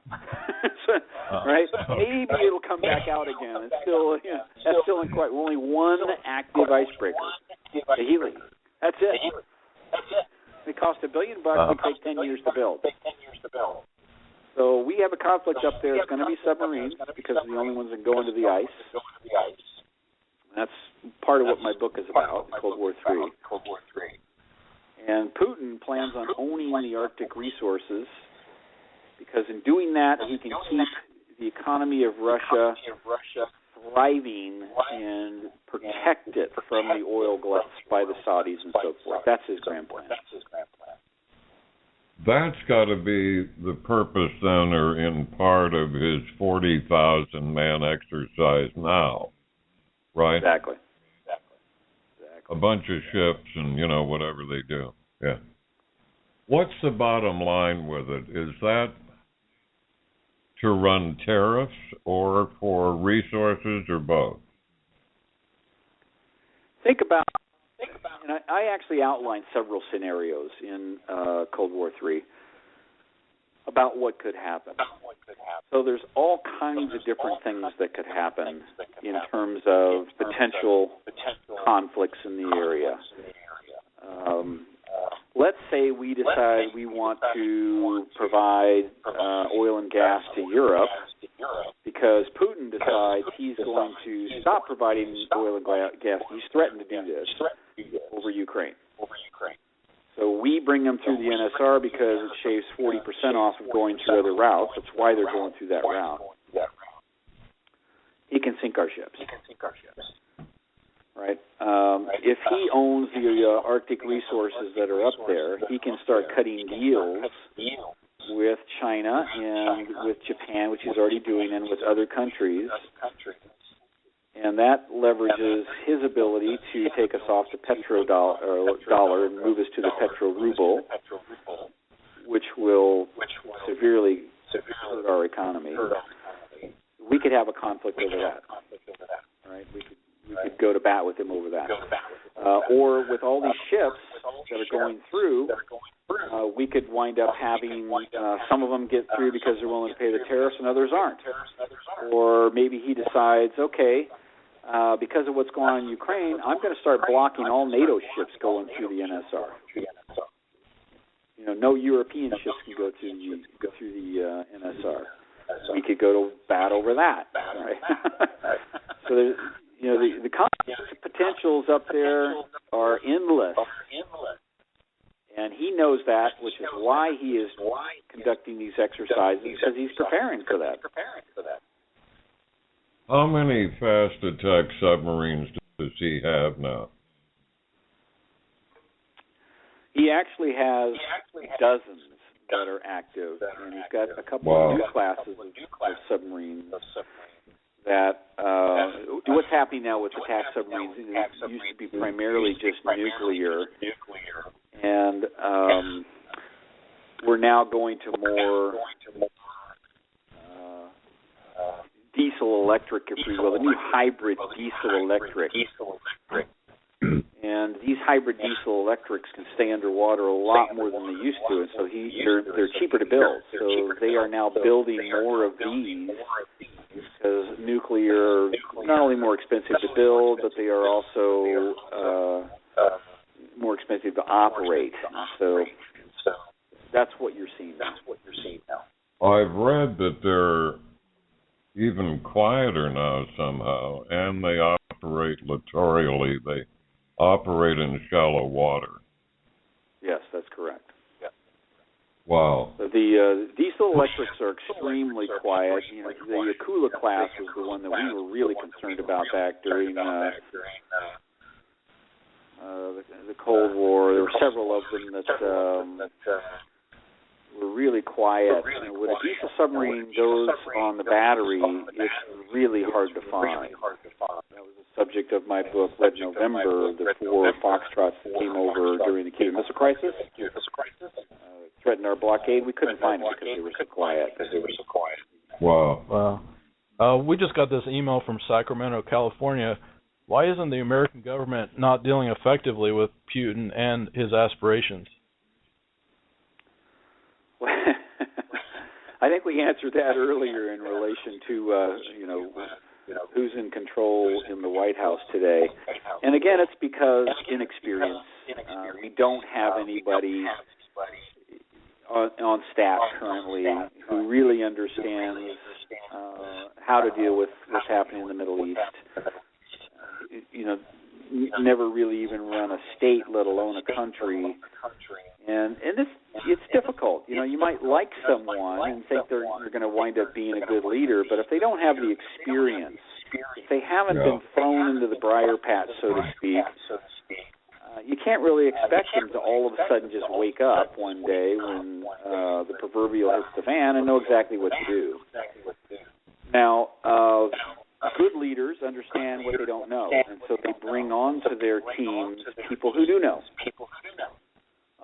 Right? Maybe it'll come back out again. It's still, that's still in quite. Only 1 active icebreaker, the Healy. That's it. It cost $1 billion. It takes 10 years to build. So we have a conflict up there. It's going to be submarines because they're the only ones that go into the ice. That's part of what my book is about, Cold War III. And Putin plans on owning the Arctic resources because in doing that, he can keep the economy of Russia thriving and protect it from the oil gluts by the Saudis and so forth. That's his grand plan.
That's got to be the purpose then, or in part of his 40,000-man exercise now, right?
Exactly.
A bunch of ships and, whatever they do. Yeah. What's the bottom line with it? Is that to run tariffs or for resources or both?
Think about and I actually outlined several scenarios in Cold War III about what could happen. So there's all kinds of different things that could happen in terms of potential conflicts in the area. Let's say we decide we want to provide oil and gas to Europe because Putin decides he's going to stop providing oil and gas. He's threatened to do this over Ukraine. So we them through the NSR because it shaves 40% off of going through other routes. That's why they're going through that route. He can sink our ships. Right? If he owns the Arctic resources that are up there, he can start cutting deals with China and with Japan, which he's already doing, and with other countries. And that leverages his ability to take us off the petrodollar and move us to the petro-ruble, which will severely hurt our economy. We could have a conflict over that. Right? We could go to bat with him over that. Or with all these ships that are going through, we could wind up having some of them get through because they're willing to pay the tariffs and others aren't. Or maybe he decides, okay, because of what's going on in Ukraine, I'm going to start blocking all NATO ships going through the NSR. No European ships can go through the NSR. We could go to bat over that. Right? So there's, the conflict potentials up there are endless. And he knows that, which is why he is conducting these exercises, because he's preparing for that.
How many fast attack submarines does he have now? He
actually has dozens that are active, and he's got a couple of new classes of submarines that what's happening now with attack submarines, it used to be primarily just nuclear, and we're now going to more diesel electric, if we will, a new hybrid diesel electric. And these hybrid diesel electrics can stay underwater a lot more than they used to, and so they're cheaper to build. So they are now building more of these because nuclear not only more expensive to build, but they are also more expensive to operate. So that's what you're seeing now.
I've read that they're even quieter now somehow, and they operate littorally. They operate in shallow water.
Yes, that's correct.
Wow.
The diesel electrics are extremely quiet. You know, the Akula class was the one that we were really concerned about back during the Cold War. There were several of them that were really quiet. You know, when a diesel submarine goes on the battery, it's really hard to find. That was the subject of my book, Red November, the 4 foxtrots that came over during the Cuban Missile Crisis. Threatened our blockade. We couldn't find them because they were so quiet.
Wow.
We just got this email from Sacramento, California. Why isn't the American government not dealing effectively with Putin and his aspirations?
I think we answered that earlier in relation to who's in control in the White House today. And again, it's because inexperience. We don't have anybody on staff currently who really understands how to deal with what's happening in the Middle East. Never really even run a state, let alone a country. And it's difficult. You might like someone and think they're going to wind up being a good leader, but if they don't have the experience, if they haven't been thrown into the briar patch, so to speak, you can't really expect them to all of a sudden just wake up one day when the proverbial hits the fan and know exactly what to do. Now, good leaders understand what they don't know, and so they bring on to their teams people who do know.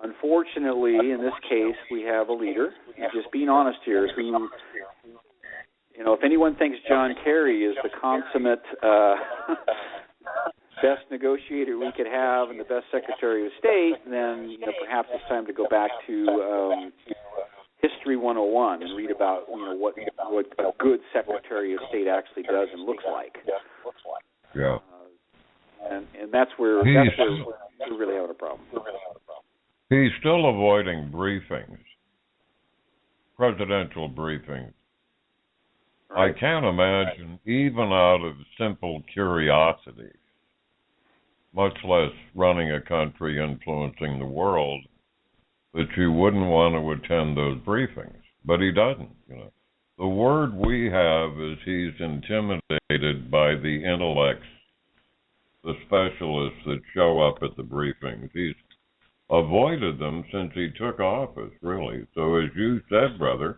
Unfortunately, in this case, we have a leader, just being honest here, who, if anyone thinks John Kerry is the consummate best negotiator we could have and the best Secretary of State, then perhaps it's time to go back to History 101 and read about what a good Secretary of State actually does and looks like.
Yeah.
And that's where we really have a problem.
He's still avoiding briefings, presidential briefings. Right. I can't imagine, even out of simple curiosity, much less running a country, influencing the world, that you wouldn't want to attend those briefings. But he doesn't. The word we have is he's intimidated by the intellects, the specialists that show up at the briefings. He's avoided them since he took office, really. So as you said, brother,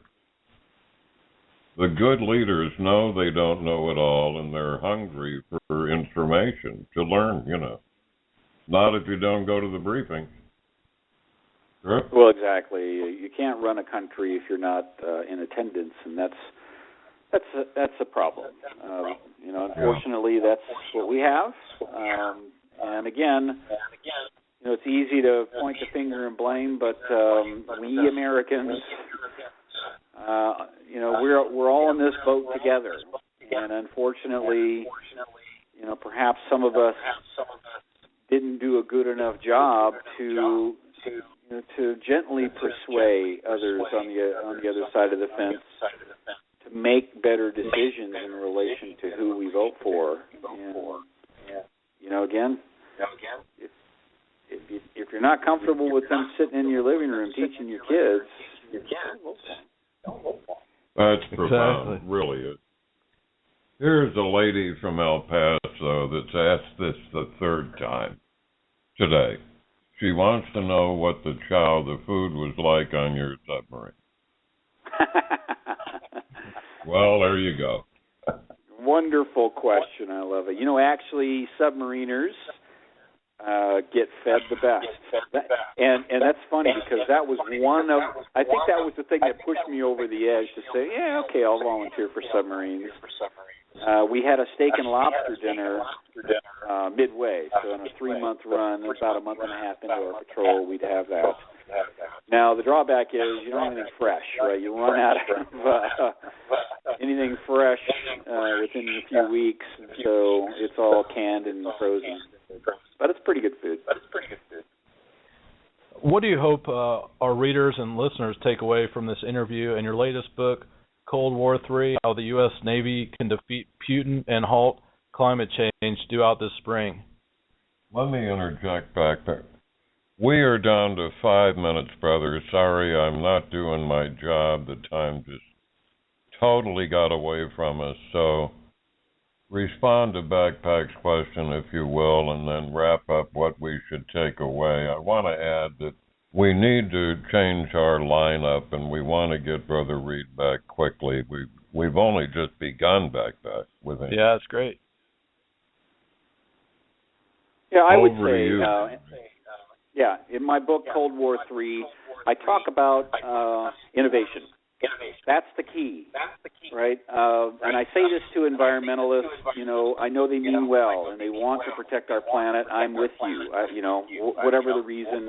the good leaders know they don't know it all, and they're hungry for information to learn, Not if you don't go to the briefing. Sure.
Well, exactly. You can't run a country if you're not in attendance, and that's a problem. Unfortunately, that's what we have. And again, it's easy to point the finger and blame, but we Americans, we're all in this boat together. And unfortunately, perhaps some of us didn't do a good enough job to gently persuade others on the other side of the fence to make better decisions in relation to who we vote for. And, again, if you're not comfortable with them sitting in your living room teaching your kids, don't vote for them.
That's profound, really is. Here's a lady from El Paso that's asked this the third time today. She wants to know what the food was like on your submarine. Well, there you go.
Wonderful question. I love it. Actually, submariners get fed the best. And that's funny because that was I think that was the thing that pushed me over the edge to say, yeah, okay, I'll volunteer for submarines. We had a steak and lobster dinner midway, so in a 3-month run, about a month and a half into our patrol, we'd have that. Now, the drawback is you don't have anything fresh, right? You run out of anything fresh within a few weeks, so it's all canned and frozen. But it's pretty good food.
What do you hope our readers and listeners take away from this interview and your latest book, Cold War III, How the U.S. Navy Can Defeat Putin and Halt Climate Change, due out this spring?
Let me interject back there. We are down to 5 minutes, brother. Sorry, I'm not doing my job. The time just totally got away from us. So respond to Backpack's question, if you will, and then wrap up what we should take away. I want to add that we need to change our lineup, and we want to get Brother Reed back quickly. We've only just begun Backpack with him.
Yeah, that's great.
Yeah, I would
Over to
say,
you.
in my book, Cold War III, I talk about innovation. That's the key, right? And I say this to environmentalists. I know they mean well and they want to protect our planet. I'm with you. Whatever the reason,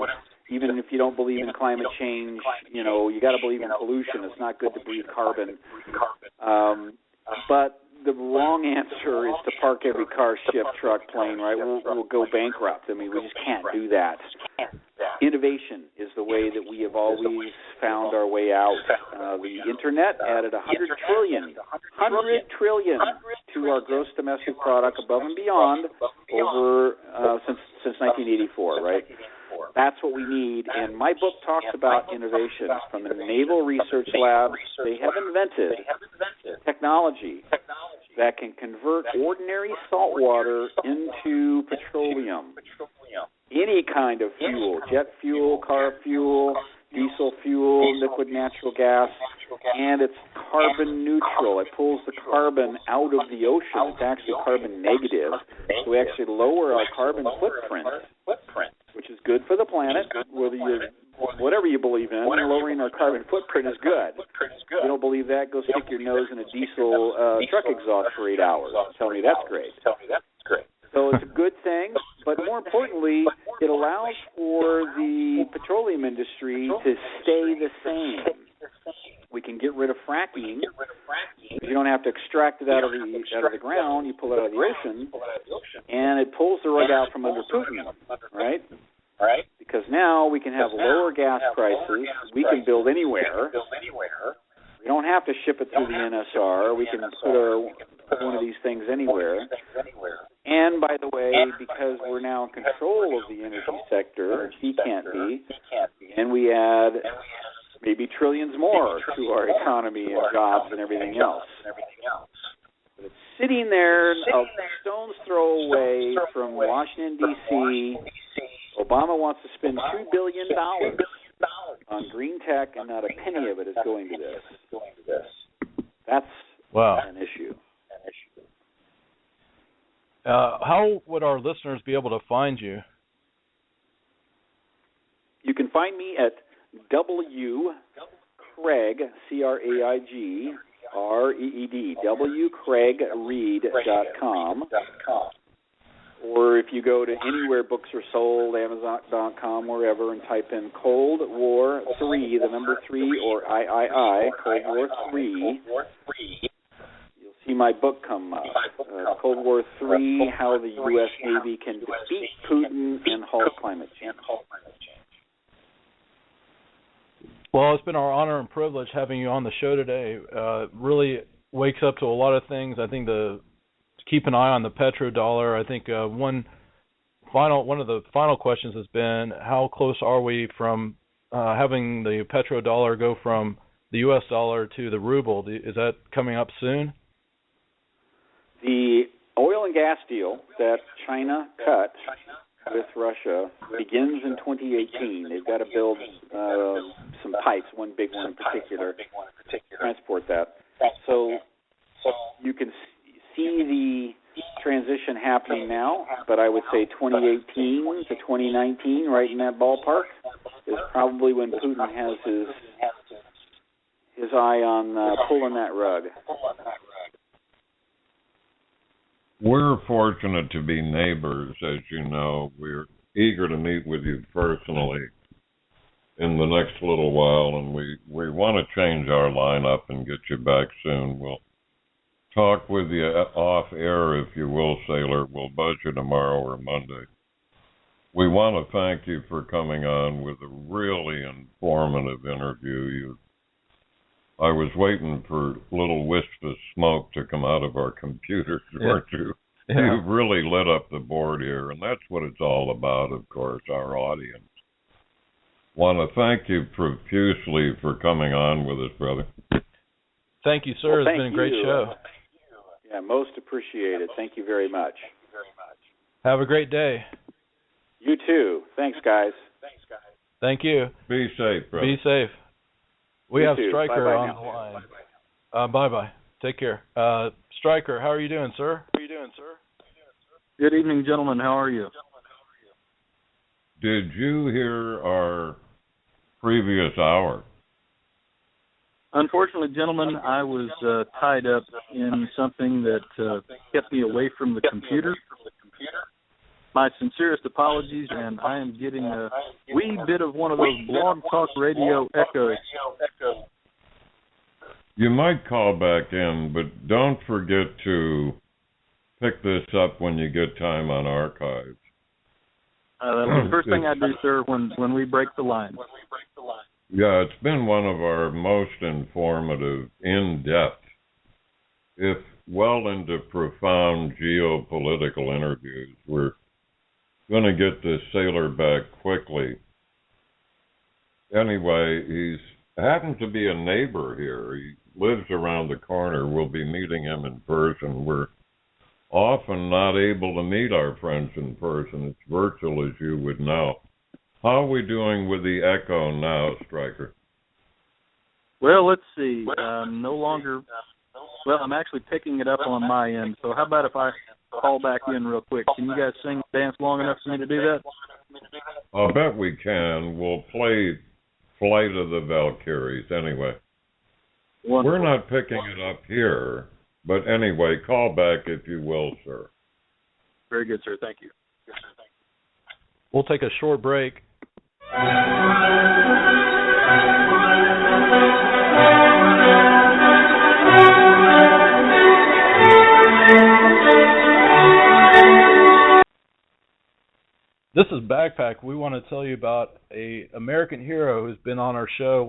even if you don't believe in climate change, you got to believe in pollution. It's not good to breathe carbon. But the wrong answer is to park every car, ship, truck, plane, right? We'll go bankrupt. I mean, we just can't do that. Innovation is the way that we have always found our way out. The Internet added 100 trillion to our gross domestic product above and beyond over since 1984, right? That's what we need, and my book talks about innovation from the Naval Research Labs. They have invented technology that can convert ordinary salt water into petroleum. Any kind of fuel, jet fuel, car fuel, diesel fuel, liquid natural gas, and it's carbon neutral. It pulls the carbon out of the ocean. It's actually carbon negative, so we actually lower our carbon footprint, which is good for the planet. Whatever you believe in, lowering our carbon footprint is good. If you don't believe that, go stick your nose in a diesel truck exhaust for 8 hours. Tell me that's great. So it's a good thing, but more importantly, it allows for the petroleum industry to stay the same. We can get rid of fracking. You don't have to extract it out of the ground. You pull it out of the ocean, and it pulls the rug out from under Putin, right? Because now we can have lower gas prices. We can build anywhere. We don't have to ship it through the NSR. We can put one of these things anywhere. And by the way, because we're now in control of the energy sector, he can't be, and we add maybe trillions more to our economy and jobs and everything else. But it's sitting there a stone's throw away from Washington, D.C. Obama wants to spend $2 billion on green tech, and not a penny of it is going to this. That's an issue.
How would our listeners be able to find you?
You can find me at Craig, CraigReed, wcraigreed.com. Or if you go to anywhere books are sold, Amazon.com, wherever, and type in Cold War 3, the number 3, or III, Cold War 3, you'll see my book come up. Cold War 3, How the U.S. Navy Can Defeat Putin and Halt Climate Change.
Well, it's been our honor and privilege having you on the show today. Really wakes up to a lot of things. I think to keep an eye on the petrodollar. I think one of the final questions has been, how close are we from having the petrodollar go from the U.S. dollar to the ruble? Is that coming up soon?
The oil and gas deal that China cut with Russia begins in 2018. They've got to build some pipes, one big one in particular, to transport that. So you can see the transition happening now, but I would say 2018 to 2019, right in that ballpark, is probably when Putin has his eye on pulling that rug.
We're fortunate to be neighbors, as you know. We're eager to meet with you personally in the next little while, and we want to change our lineup and get you back soon. talk with you off air, if you will, sailor. We'll buzz you tomorrow or Monday. We want to thank you for coming on with a really informative interview. I was waiting for little wisps of smoke to come out of our computers, weren't you? Yeah. You've really lit up the board here, and that's what it's all about, of course, our audience. Want to thank you profusely for coming on with us, brother.
Thank you, sir.
Well,
it's been a great show.
Yeah, most appreciated. Thank you very much.
Have a great day.
You too. Thanks, guys.
Thank you.
Be safe, brother.
Be safe. We
You
have
too.
Stryker
Bye-bye
on
now.
the line. Bye-bye. Take care. Stryker, how are you doing, sir?
Good evening, gentlemen. How are you?
Did you hear our previous hour?
Unfortunately, gentlemen, I was tied up in something that kept me away from the computer. My sincerest apologies, and I am getting a wee bit of one of those Blog Talk Radio echoes.
You might call back in, but don't forget to pick this up when you get time on archives.
The first thing I do, sir, when we break the line.
Yeah, it's been one of our most informative, in-depth, if well into profound geopolitical interviews. We're going to get this sailor back quickly. Anyway, he's happens to be a neighbor here. He lives around the corner. We'll be meeting him in person. We're often not able to meet our friends in person. It's virtual, as you would know. How are we doing with the echo now, Stryker?
Well, let's see. No longer. Well, I'm actually picking it up on my end. So how about if I call back in real quick? Can you guys sing, dance long enough for me to do that?
I'll bet we can. We'll play Flight of the Valkyries anyway.
Wonderful.
We're not picking it up here, but anyway, call back if you will, sir.
Very good, sir. Thank you.
We'll take a short break. This is Backpack. We want to tell you about an American hero who's been on our show,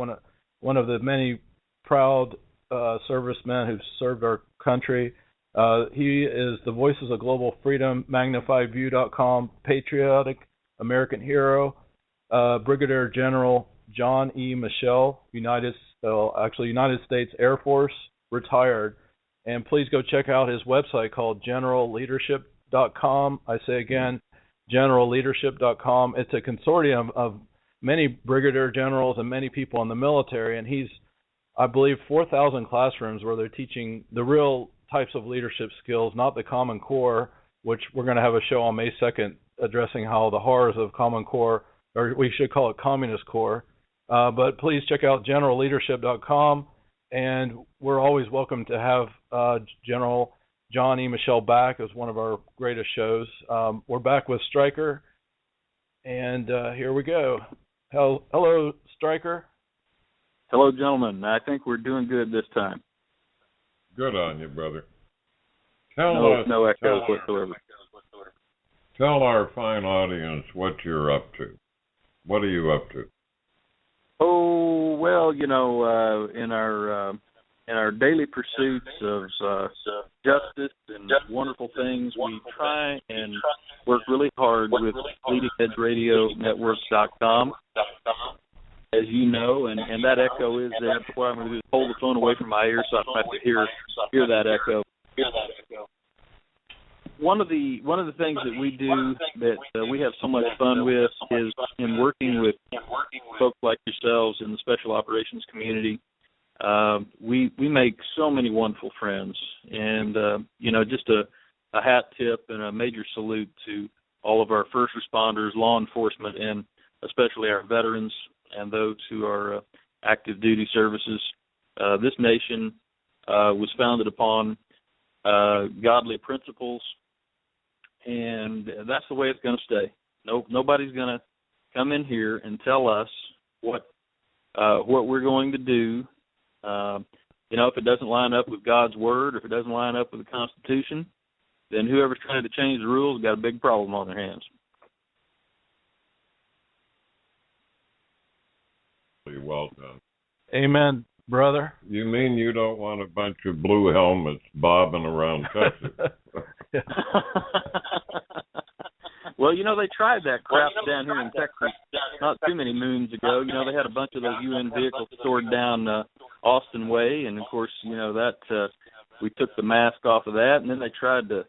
one of the many proud servicemen who've served our country. He is the Voices of Global Freedom, MagnifiedView.com, patriotic American hero, Brigadier General John E. Michel, United States Air Force, retired. And please go check out his website called GeneralLeadership.com. I say again, GeneralLeadership.com. It's a consortium of many brigadier generals and many people in the military, and he's, I believe, 4,000 classrooms where they're teaching the real types of leadership skills, not the Common Core, which we're going to have a show on May 2nd addressing how the horrors of Common Core, or we should call it Communist Core. But please check out GeneralLeadership.com, and we're always welcome to have General John E. Michel back as one of our greatest shows. We're back with Stryker, and here we go. Hello, Stryker.
Hello, gentlemen. I think we're doing good this time.
Good on you, brother.
No echoes whatsoever.
Tell our fine audience what you're up to. What are you up to?
Oh, well, in our daily pursuits of justice and wonderful things, we try and work really hard with LeadingEdgeRadioNetworks.com, as you know, and that echo is there. What I'm going to do is hold the phone away from my ear so I don't have to hear that echo. One of the things that we do that we have so much fun with is in working with folks like yourselves in the special operations community. We make so many wonderful friends, and just a hat tip and a major salute to all of our first responders, law enforcement, and especially our veterans and those who are active duty services. This nation was founded upon godly principles, and that's the way it's going to stay. Nobody's going to come in here and tell us what we're going to do. if it doesn't line up with God's word, or if it doesn't line up with the Constitution, then whoever's trying to change the rules got a big problem on their hands.
Well done.
Amen, brother.
You mean you don't want a bunch of blue helmets bobbing around Texas?
Well, they tried that crap down here in Texas not too many moons ago. They had a bunch of those UN vehicles stored down Austin Way, and of course, that we took the mask off of that, and then they tried to,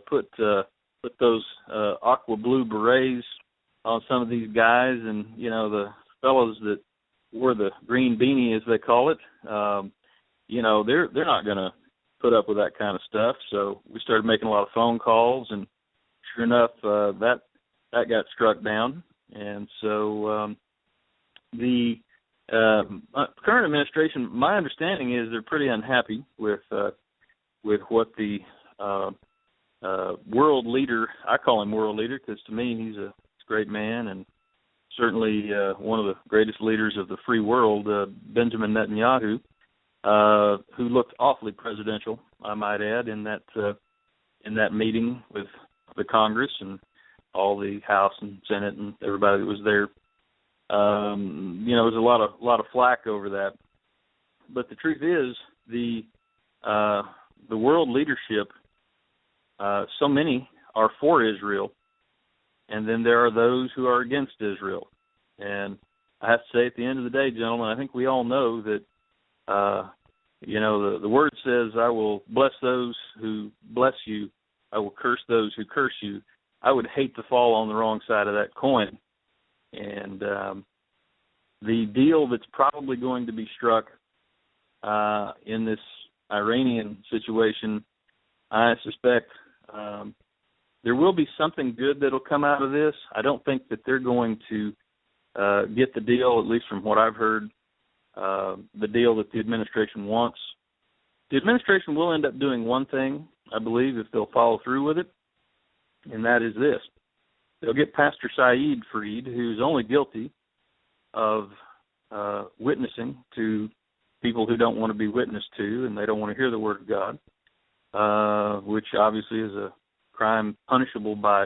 put those aqua blue berets on some of these guys, and the fellows that wore the green beanie, as they call it, they're not going to put up with that kind of stuff. So we started making a lot of phone calls, and sure enough, that got struck down. And so the current administration, my understanding is they're pretty unhappy with what the world leader, I call him world leader because to me he's a great man and certainly one of the greatest leaders of the free world, Benjamin Netanyahu, who looked awfully presidential, I might add, in that meeting with the Congress and all the House and Senate and everybody that was there. There was a lot of flack over that. But the truth is, the world leadership, so many are for Israel, and then there are those who are against Israel. And I have to say, at the end of the day, gentlemen, I think we all know that, the word says, I will bless those who bless you. I will curse those who curse you. I would hate to fall on the wrong side of that coin. And the deal that's probably going to be struck in this Iranian situation, I suspect there will be something good that will come out of this. I don't think that they're going to get the deal, at least from what I've heard, the deal that the administration wants. The administration will end up doing one thing, I believe, if they'll follow through with it, and that is this. They'll get Pastor Saeed freed, who's only guilty of witnessing to people who don't want to be witnessed to, and they don't want to hear the word of God, which obviously is a crime punishable by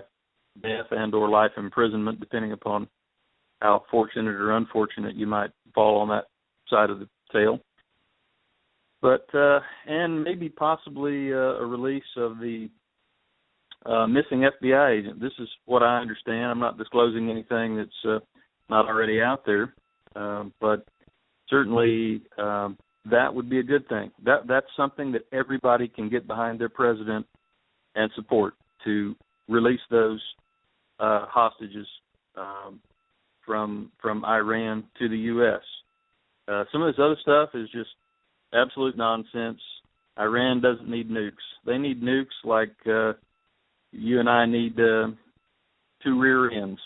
death and or life imprisonment, depending upon how fortunate or unfortunate you might fall on that side of the tale. But, and maybe possibly a release of the missing FBI agent. This is what I understand. I'm not disclosing anything that's not already out there, but certainly that would be a good thing. That's something that everybody can get behind their president and support, to release those hostages from Iran to the U.S. Some of this other stuff is just absolute nonsense. Iran doesn't need nukes. They need nukes like you and I need two rear ends.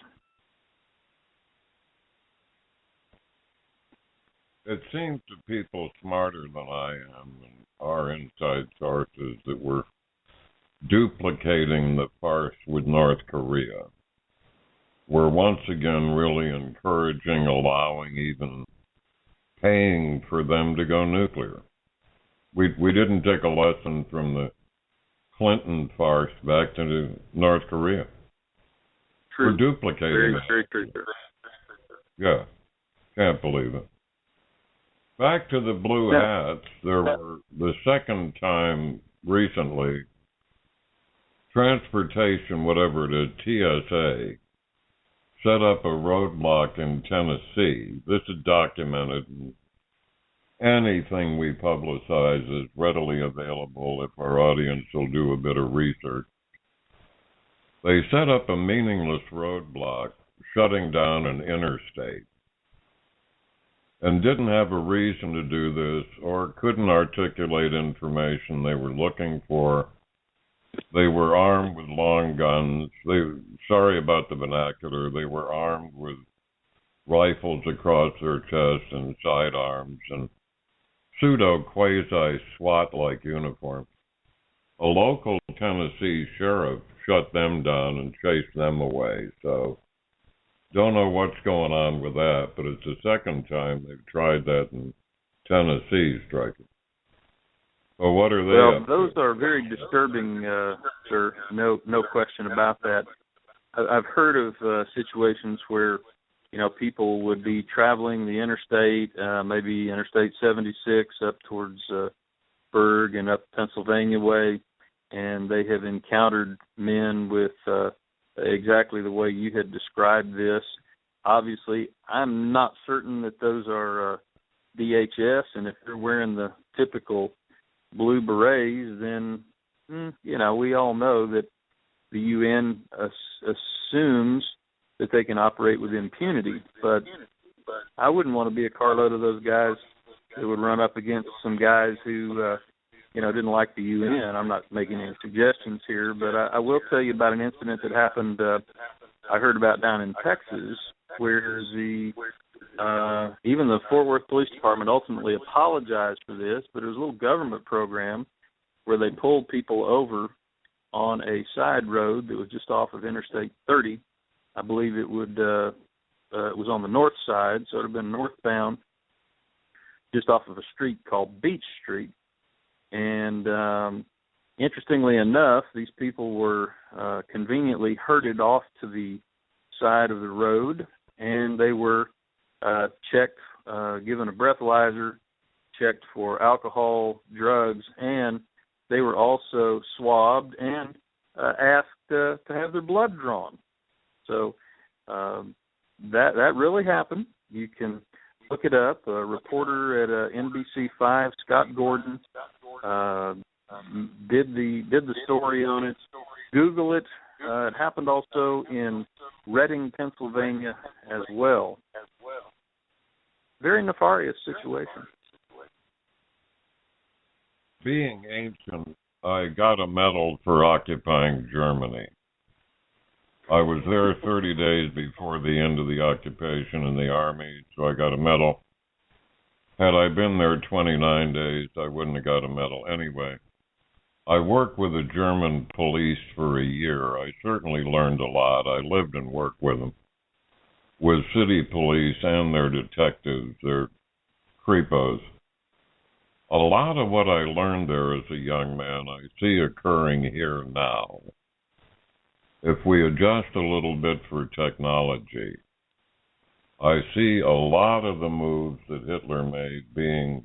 It seems to people smarter than I am and our inside sources that we're duplicating the farce with North Korea. We're once again really encouraging, allowing, even paying for them to go nuclear. We didn't take a lesson from the Clinton farce back to North Korea.
True.
We're duplicating it.
Very true.
Yeah, can't believe it. Back to the blue hats, there were the second time recently, transportation, whatever it is, TSA, set up a roadblock in Tennessee. This is documented. Anything we publicize is readily available if our audience will do a bit of research. They set up a meaningless roadblock, shutting down an interstate, and didn't have a reason to do this or couldn't articulate information they were looking for. They were armed with long guns. Sorry about the vernacular. They were armed with rifles across their chests and sidearms and pseudo-quasi-SWAT-like uniforms. A local Tennessee sheriff shut them down and chased them away. So don't know what's going on with that, but it's the second time they've tried that in Tennessee, striking. Well, what are they
Well,
up
those
to?
are very disturbing, sir. No question about that. I've heard of situations where, people would be traveling the interstate, maybe Interstate 76 up towards Berg and up Pennsylvania way, and they have encountered men with exactly the way you had described this. Obviously, I'm not certain that those are DHS, and if they're wearing the typical blue berets, then, we all know that the UN assumes that they can operate with impunity. But I wouldn't want to be a carload of those guys that would run up against some guys who, didn't like the UN. I'm not making any suggestions here, but I will tell you about an incident that happened, I heard about down in Texas, where even the Fort Worth Police Department ultimately apologized for this, but it was a little government program where they pulled people over on a side road that was just off of Interstate 30. I believe it was on the north side, so it would have been northbound, just off of a street called Beach Street. And interestingly enough, these people were conveniently herded off to the side of the road, and they were checked, given a breathalyzer, checked for alcohol, drugs, and they were also swabbed and asked to have their blood drawn. So that really happened. You can look it up. A reporter at NBC5, Scott Gordon, did the story on it. Google it. It happened also in Reading, Pennsylvania, as well. Very nefarious situation.
Being ancient, I got a medal for occupying Germany. I was there 30 days before the end of the occupation in the Army, so I got a medal. Had I been there 29 days, I wouldn't have got a medal anyway. I worked with the German police for a year. I certainly learned a lot. I lived and worked with them, with city police and their detectives, their creepos. A lot of what I learned there as a young man I see occurring here now. If we adjust a little bit for technology, I see a lot of the moves that Hitler made being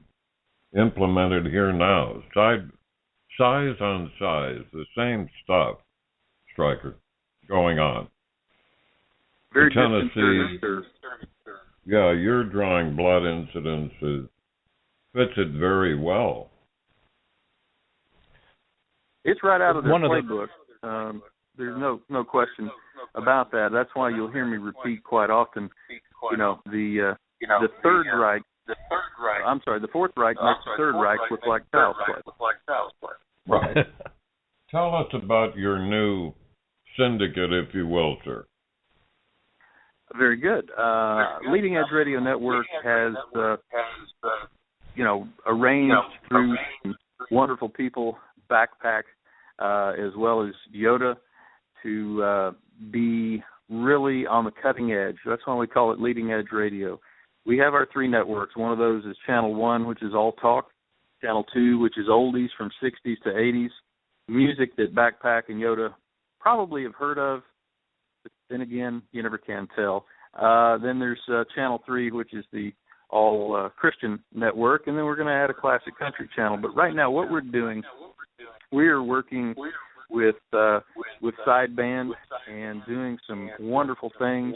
implemented here now. Size on size, the same stuff, Stryker, going on.
Very
Tennessee, yeah, your drawing blood incidences fits it very well.
It's right out of their playbook. There's no question about that. That's why you'll hear me repeat quite often. The Third Reich. The Fourth Reich makes the Third Reich look like child's play.
Right. Tell us about your new syndicate, if you will, sir.
Very good. Leading Edge Radio Network has, arranged through some wonderful people, Backpack, as well as Yoda, to be really on the cutting edge. That's why we call it Leading Edge Radio. We have our three networks. One of those is Channel 1, which is All Talk. Channel 2, which is oldies from 60s to 80s. Music that Backpack and Yoda probably have heard of. But then again, you never can tell. Then there's Channel 3, which is the all Christian network. And then we're going to add a classic country channel. But right now what we're doing, we are working with Sideband and doing some wonderful things.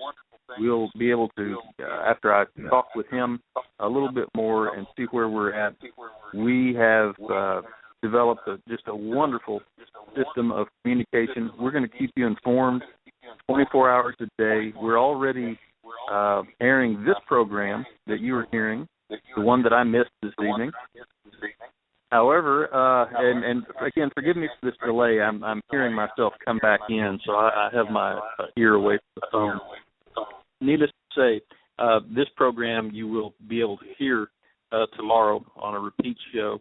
We'll be able to, after I talk with him a little bit more and see where we're at, we have developed just a wonderful system of communication. We're going to keep you informed 24 hours a day. We're already airing this program that you are hearing, the one that I missed this evening. However, and again, forgive me for this delay. I'm hearing myself come back in, so I have my ear away from the phone. Needless to say, this program you will be able to hear tomorrow on a repeat show,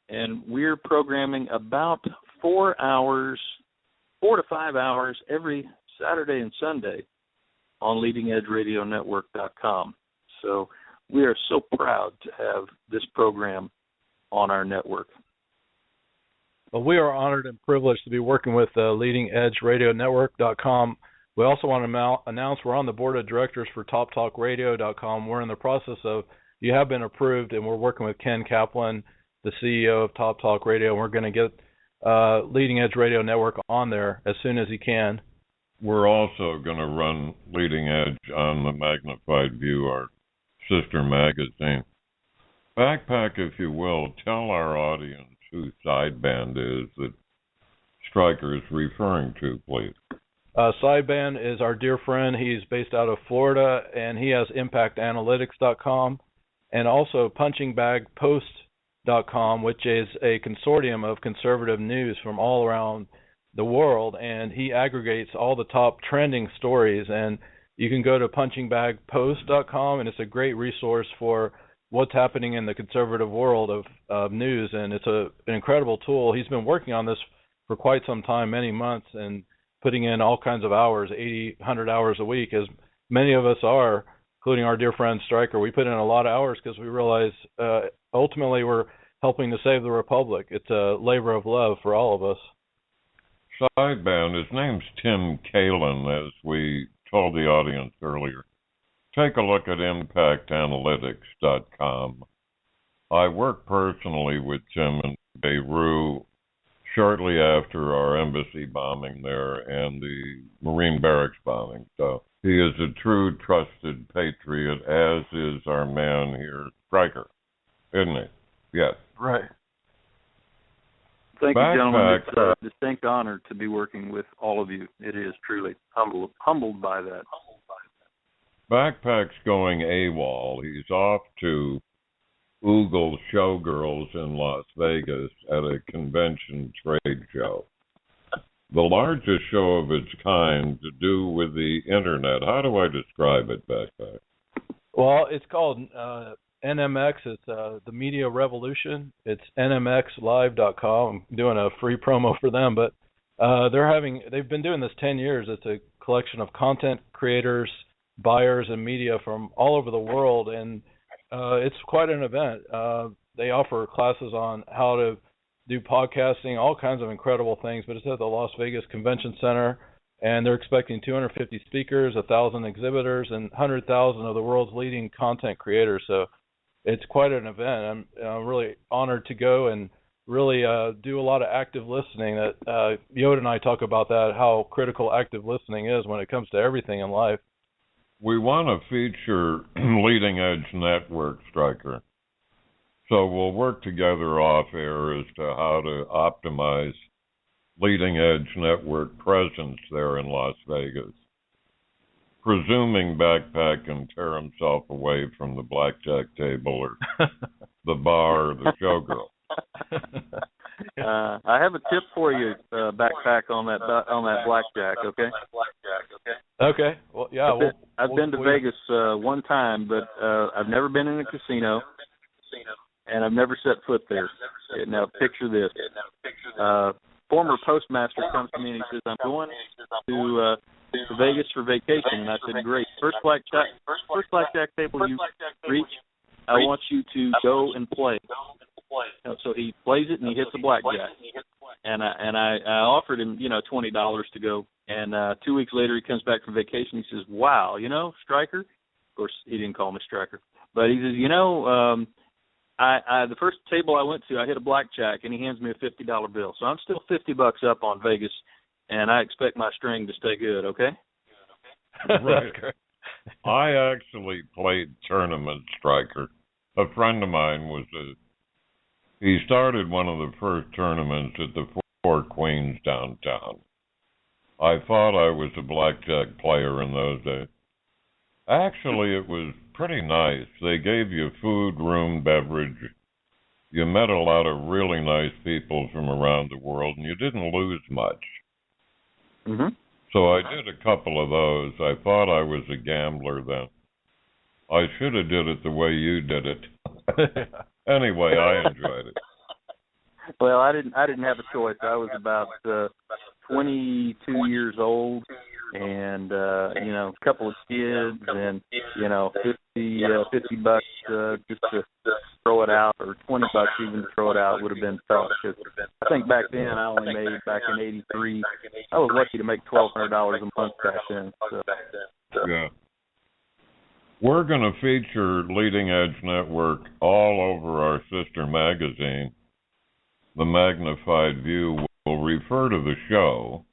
and we're programming about 4 to 5 hours every Saturday and Sunday on leadingedgeradionetwork.com. So we are so proud to have this program on our network.
Well, we are honored and privileged to be working with LeadingEdgeRadioNetwork.com. We also want to announce we're on the board of directors for TopTalkRadio.com. We're in the process of, you have been approved, and we're working with Ken Kaplan, the CEO of Top Talk Radio, and we're going to get Leading Edge Radio Network on there as soon as he can.
We're also going to run Leading Edge on the Magnified View, our sister magazine. Backpack, if you will, tell our audience who Sideband is that Stryker is referring to, please.
Sideband is our dear friend. He's based out of Florida, and he has ImpactAnalytics.com and also PunchingBagPost.com, which is a consortium of conservative news from all around the world, and he aggregates all the top trending stories. And you can go to PunchingBagPost.com, and it's a great resource for what's happening in the conservative world of news, and it's an incredible tool. He's been working on this for quite some time, many months, and putting in all kinds of hours, 80, 100 hours a week, as many of us are, including our dear friend Stryker. We put in a lot of hours because we realize ultimately we're helping to save the Republic. It's a labor of love for all of us.
Sideband, his name's Tim Kalin, as we told the audience earlier. Take a look at ImpactAnalytics.com. I worked personally with Tim in Beirut shortly after our embassy bombing there and the Marine barracks bombing. So he is a true, trusted patriot, as is our man here, Stryker, isn't he? Yes.
Right.
Thank you, gentlemen. It's a distinct honor to be working with all of you. It is truly humbled by that.
Backpack's going AWOL. He's off to oogle showgirls in Las Vegas at a convention trade show. The largest show of its kind to do with the Internet. How do I describe it, Backpack?
Well, it's called NMX. It's the Media Revolution. It's nmxlive.com. I'm doing a free promo for them, but they've been doing this 10 years. It's a collection of content creators, buyers, and media from all over the world, and it's quite an event. They offer classes on how to do podcasting, all kinds of incredible things, but it's at the Las Vegas Convention Center, and they're expecting 250 speakers, 1,000 exhibitors, and 100,000 of the world's leading content creators. So it's quite an event. I'm really honored to go and really do a lot of active listening. That Yoda and I talk about that, how critical active listening is when it comes to everything in life.
We want to feature Leading Edge Network, Stryker. So we'll work together off air as to how to optimize Leading Edge Network presence there in Las Vegas. Presuming Backpack can tear himself away from the blackjack table or the bar or the showgirl.
I have a tip for you, Backpack, on that blackjack. Okay.
Okay. Well, yeah.
I've been to Vegas one time, but I've never been in a casino, and I've never set foot there. Now picture this: former postmaster comes to me and he says, "I'm going to Vegas for vacation," and I said, "Great. First blackjack table you reach, I want you to go and play." So he plays it and he hits a blackjack, and I offered him $20 to go, and 2 weeks later he comes back from vacation. He says, "Wow, Stryker." Of course he didn't call me Stryker, but he says, I the first table I went to, I hit a blackjack, and he hands me a $50 bill. So I'm still $50 up on Vegas, and I expect my string to stay good. Okay.
Right. I actually played tournaments, Stryker. A friend of mine he started one of the first tournaments at the Four Queens downtown. I thought I was a blackjack player in those days. Actually, it was pretty nice. They gave you food, room, beverage. You met a lot of really nice people from around the world, and you didn't lose much.
Mm-hmm.
So I did a couple of those. I thought I was a gambler then. I should have did it the way you did it. Anyway, I enjoyed it.
Well, I didn't have a choice. I was about 22 years old, and a couple of kids, and $50 just to throw it out, or $20 even to throw it out would have been tough. Cause I think back then I only made, back in '83, I was lucky to make $1,200 a month back then. So.
Yeah. We're going to feature Leading Edge Network all over our sister magazine. The Magnified View will refer to the show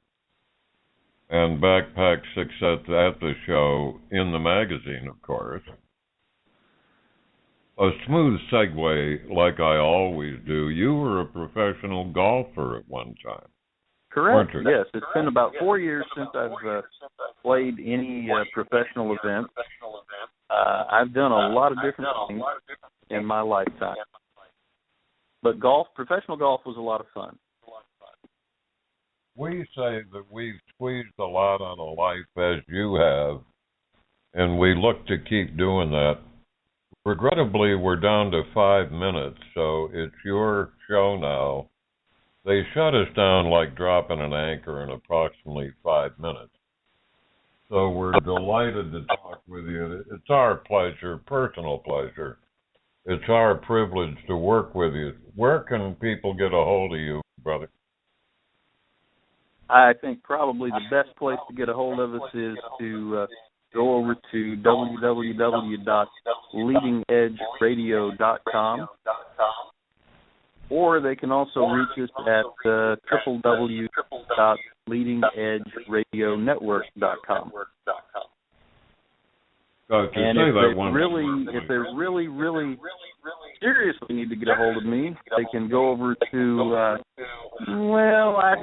and Backpack Success at the show in the magazine, of course. A smooth segue, like I always do. You were a professional golfer at one time.
Correct. Yes, it's been about 4 years since I've played any professional event. I've done a lot of different things in my lifetime, but professional golf was a lot of fun.
We say that we've squeezed a lot out of life as you have, and we look to keep doing that. Regrettably, we're down to 5 minutes, so it's your show now. They shut us down like dropping an anchor in approximately 5 minutes. So we're delighted to talk with you. It's our pleasure, personal pleasure. It's our privilege to work with you. Where can people get a hold of you, brother?
I think probably the best place to get a hold of us is to go over to www.leadingedgeradio.com, or they can also reach us at www.leadingedgeradionetwork.com. And if they really seriously need to get a hold of me, they can go over to,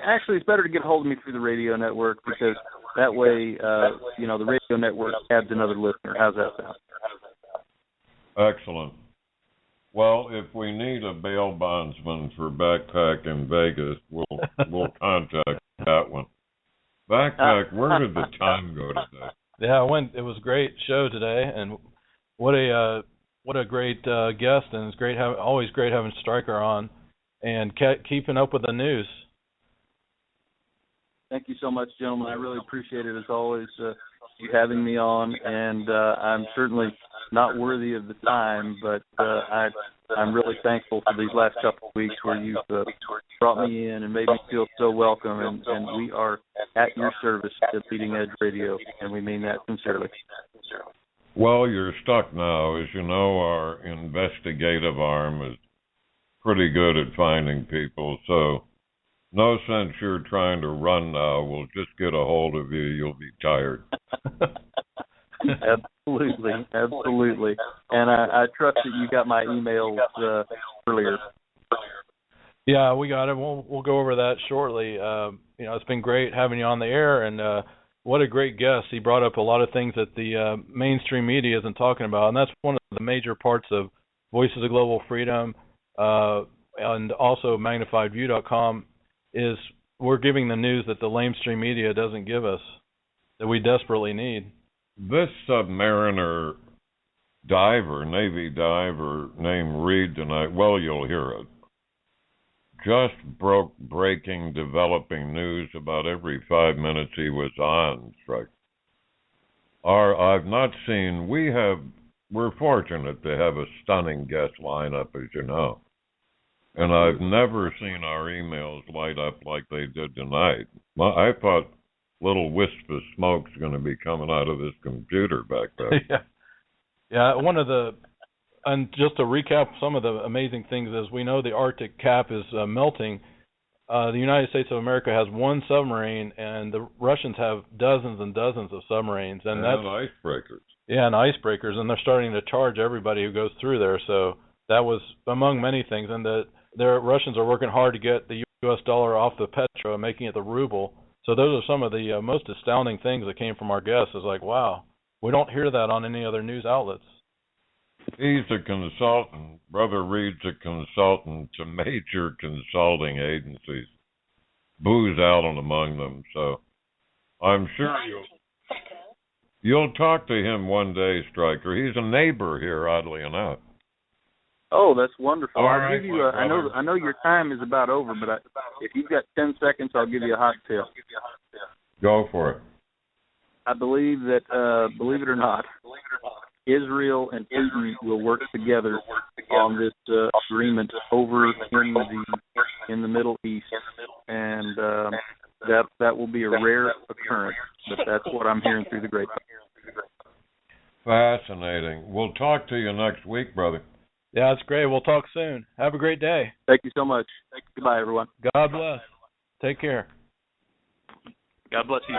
actually it's better to get a hold of me through the radio network, because that way, the radio network adds another listener. How's that sound?
Excellent. Well, if we need a bail bondsman for Backpack in Vegas, we'll contact that one. Backpack, where did the time go today?
Yeah, it was a great show today, and what a great guest, and it's always great having Stryker on and keeping up with the news.
Thank you so much, gentlemen. I really appreciate it, as always, you having me on, and I'm certainly not worthy of the time, but I'm really thankful for these last couple of weeks where you've brought me in and made me feel so welcome, and we are at your service at Leading Edge Radio, and we mean that sincerely.
Well, you're stuck now. As you know, our investigative arm is pretty good at finding people, so no sense you're trying to run now. We'll just get a hold of you. You'll be tired.
Absolutely. And I trust that you got my emails earlier.
Yeah, we got it. We'll go over that shortly. It's been great having you on the air, and what a great guest. He brought up a lot of things that the mainstream media isn't talking about, and that's one of the major parts of Voices of Global Freedom, and also MagnifiedView.com, is we're giving the news that the lamestream media doesn't give us, that we desperately need.
This submariner diver, Navy diver named Reed tonight, well, you'll hear it, just broke breaking, developing news about every 5 minutes he was on, Strike. I've not seen, we're fortunate to have a stunning guest lineup, as you know. And I've never seen our emails light up like they did tonight. I thought little wisp of smoke's going to be coming out of this computer back there.
Yeah. And just to recap some of the amazing things is, we know the Arctic cap is melting. The United States of America has one submarine, and the Russians have dozens and dozens of submarines. And that's
icebreakers.
Yeah, and icebreakers, and they're starting to charge everybody who goes through there. So that was among many things. And the Russians are working hard to get the U.S. dollar off the petro and making it the ruble. So those are some of the most astounding things that came from our guests. It's like, wow, we don't hear that on any other news outlets.
He's a consultant. Brother Reed's a consultant to major consulting agencies. Booz Allen among them. So I'm sure you'll talk to him one day, Stryker. He's a neighbor here, oddly enough.
Oh, that's wonderful.
All
I'll
right,
give you. I know your time is about over, but if you've got 10 seconds, I'll give you a hot tip.
Go for it.
I believe that, believe it or not, Israel and Putin will work together on this agreement over in the Middle East, and that will be a rare occurrence, but that's what I'm hearing through the grapevine.
Fascinating. We'll talk to you next week, brother.
Yeah, that's great. We'll talk soon. Have a great day.
Thank you so much. Goodbye, everyone.
God bless. Take care.
God bless you.